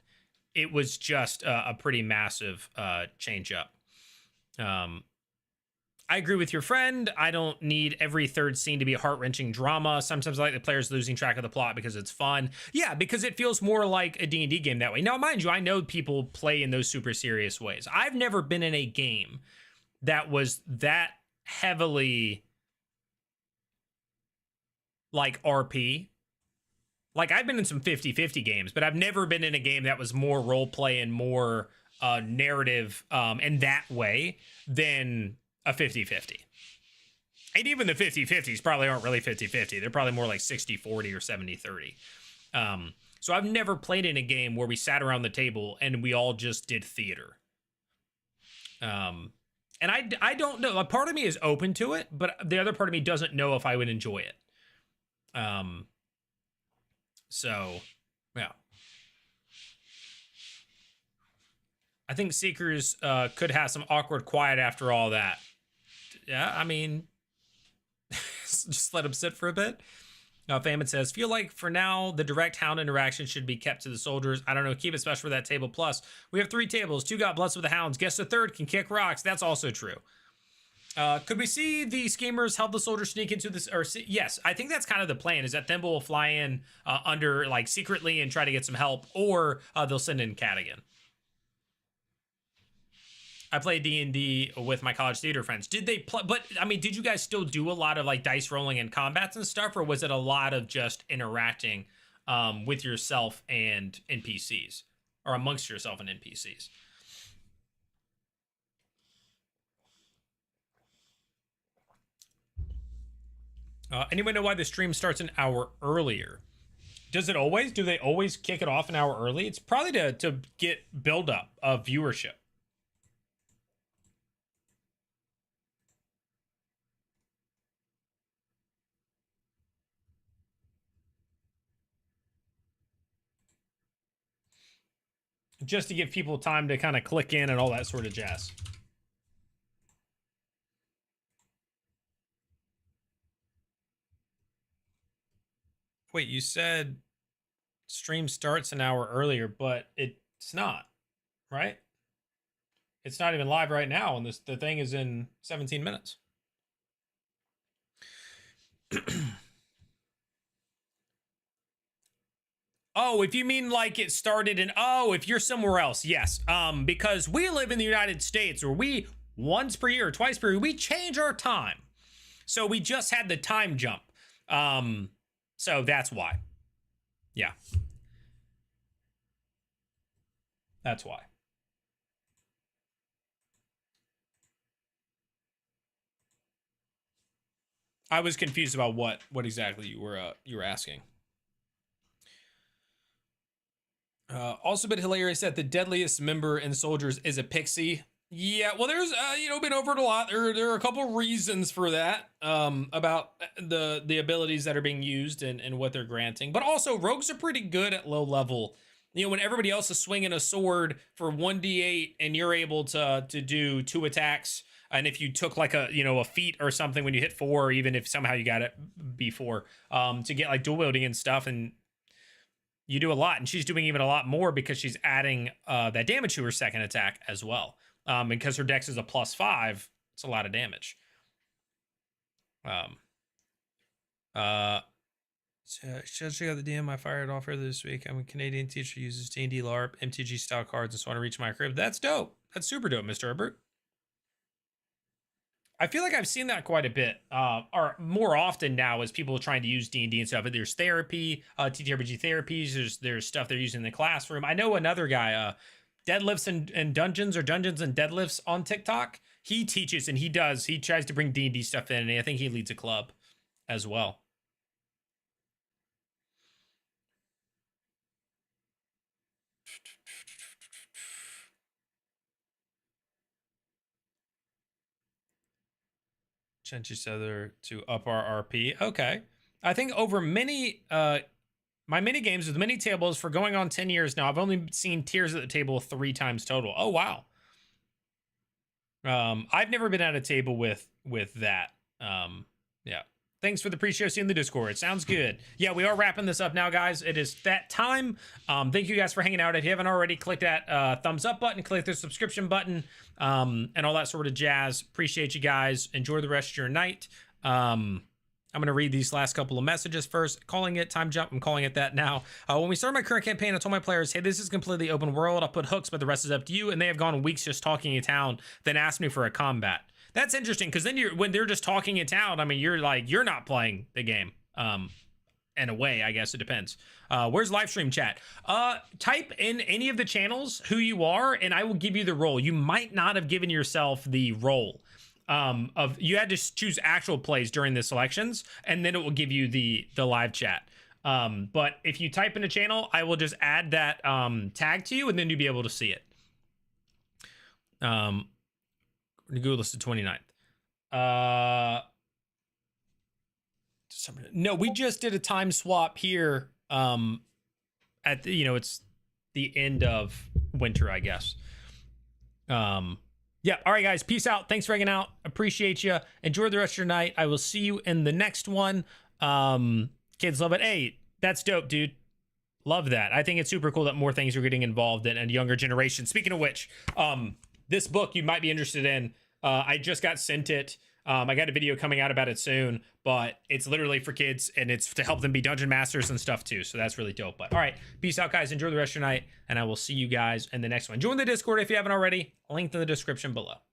it was just a pretty massive change up. I agree with your friend. I don't need every third scene to be a heart-wrenching drama. Sometimes I like the players losing track of the plot because it's fun. Yeah, because it feels more like a D&D game that way. Now, mind you, I know people play in those super serious ways. I've never been in a game that was that heavily like RP. Like, I've been in some 50-50 games, but I've never been in a game that was more roleplay and more narrative in that way than a 50-50. And even the 50-50s probably aren't really 50-50. They're probably more like 60-40 or 70-30. So I've never played in a game where we sat around the table and we all just did theater. And I don't know. A part of me is open to it, but the other part of me doesn't know if I would enjoy it. So, yeah. I think Seekers could have some awkward quiet after all that. Yeah, I mean, just let them sit for a bit. Famine says, feel like for now, the direct Hound interaction should be kept to the soldiers. I don't know, keep it special for that table. Plus, we have 3 tables. 2 got blessed with the Hounds. Guess the 3rd can kick rocks. That's also true. Could we see the schemers help the soldiers sneak into this? Or yes, I think that's kind of the plan, is that Thimble will fly in under, like, secretly and try to get some help, or they'll send in Cadigan. I played D&D with my college theater friends. Did they play? But I mean, did you guys still do a lot of like dice rolling and combats and stuff, or was it a lot of just interacting with yourself and NPCs, or amongst yourself and NPCs? Anyone know why the stream starts an hour earlier? Does it always? Do they always kick it off an hour early? It's probably to get build up of viewership. Just to give people time to kind of click in and all that sort of jazz. Wait, you said stream starts an hour earlier, but it's not, right? It's not even live right now, and the thing is in 17 minutes. Oh, if you mean like it started in, oh, if you're somewhere else, yes. Because we live in the United States, where we once per year or twice per year, we change our time. So we just had the time jump. So that's why. Yeah. That's why. I was confused about what exactly you were asking. Also been hilarious that the deadliest member in Soldiers is a pixie. Yeah, well, there's been over it a lot. There are a couple reasons for that, about the abilities that are being used and what they're granting. But also, rogues are pretty good at low level. You know, when everybody else is swinging a sword for 1d8 and you're able to do 2 attacks, and if you took like a feat or something when you hit 4, or even if somehow you got it before, to get like dual wielding and stuff, and you do a lot, and she's doing even a lot more because she's adding that damage to her second attack as well. Because her dex is a +5, it's a lot of damage. Should check out the DM I fired off earlier this week. I'm a Canadian teacher who uses D&D LARP, MTG style cards, and so on to reach my crib. That's dope. That's super dope, Mr. Herbert. I feel like I've seen that quite a bit, or more often now, as people are trying to use D&D and stuff. There's therapy, TTRPG therapies. There's stuff they're using in the classroom. I know another guy, Deadlifts and Dungeons, or Dungeons and Deadlifts on TikTok. He teaches and he tries to bring D&D stuff in, and I think he leads a club as well. sent each other to up our RP. Okay. I think over many my mini games with mini tables for going on 10 years now, I've only seen tiers at the table 3 times total. Oh wow. I've never been at a table with that. Yeah. Thanks for the pre-show. See you in the Discord. Sounds good. Yeah, we are wrapping this up now, guys. It is that time. Thank you guys for hanging out. If you haven't already, click that thumbs up button, click the subscription button, and all that sort of jazz. Appreciate you guys. Enjoy the rest of your night. I'm going to read these last couple of messages first. Calling it time jump. I'm calling it that now. When we started my current campaign, I told my players, hey, this is completely open world. I'll put hooks, but the rest is up to you. And they have gone weeks just talking in town, then asked me for a combat. That's interesting, because then when they're just talking in town, I mean, you're like, you're not playing the game. In a way, I guess it depends. Where's live stream chat? Type in any of the channels who you are, and I will give you the role. You might not have given yourself the role. You had to choose actual plays during the selections, and then it will give you the live chat. But if you type in a channel, I will just add that tag to you, and then you'll be able to see it. Google this the 29th. No, we just did a time swap here. At the, you know, it's the end of winter, I guess. Yeah. All right, guys. Peace out. Thanks for hanging out. Appreciate you. Enjoy the rest of your night. I will see you in the next one. Kids love it. Hey, that's dope, dude. Love that. I think it's super cool that more things are getting involved in a younger generation. Speaking of which, this book you might be interested in. I just got sent it. I got a video coming out about it soon, but it's literally for kids, and it's to help them be dungeon masters and stuff too. So that's really dope. But all right, peace out, guys. Enjoy the rest of your night, and I will see you guys in the next one. Join the Discord if you haven't already. Link in the description below.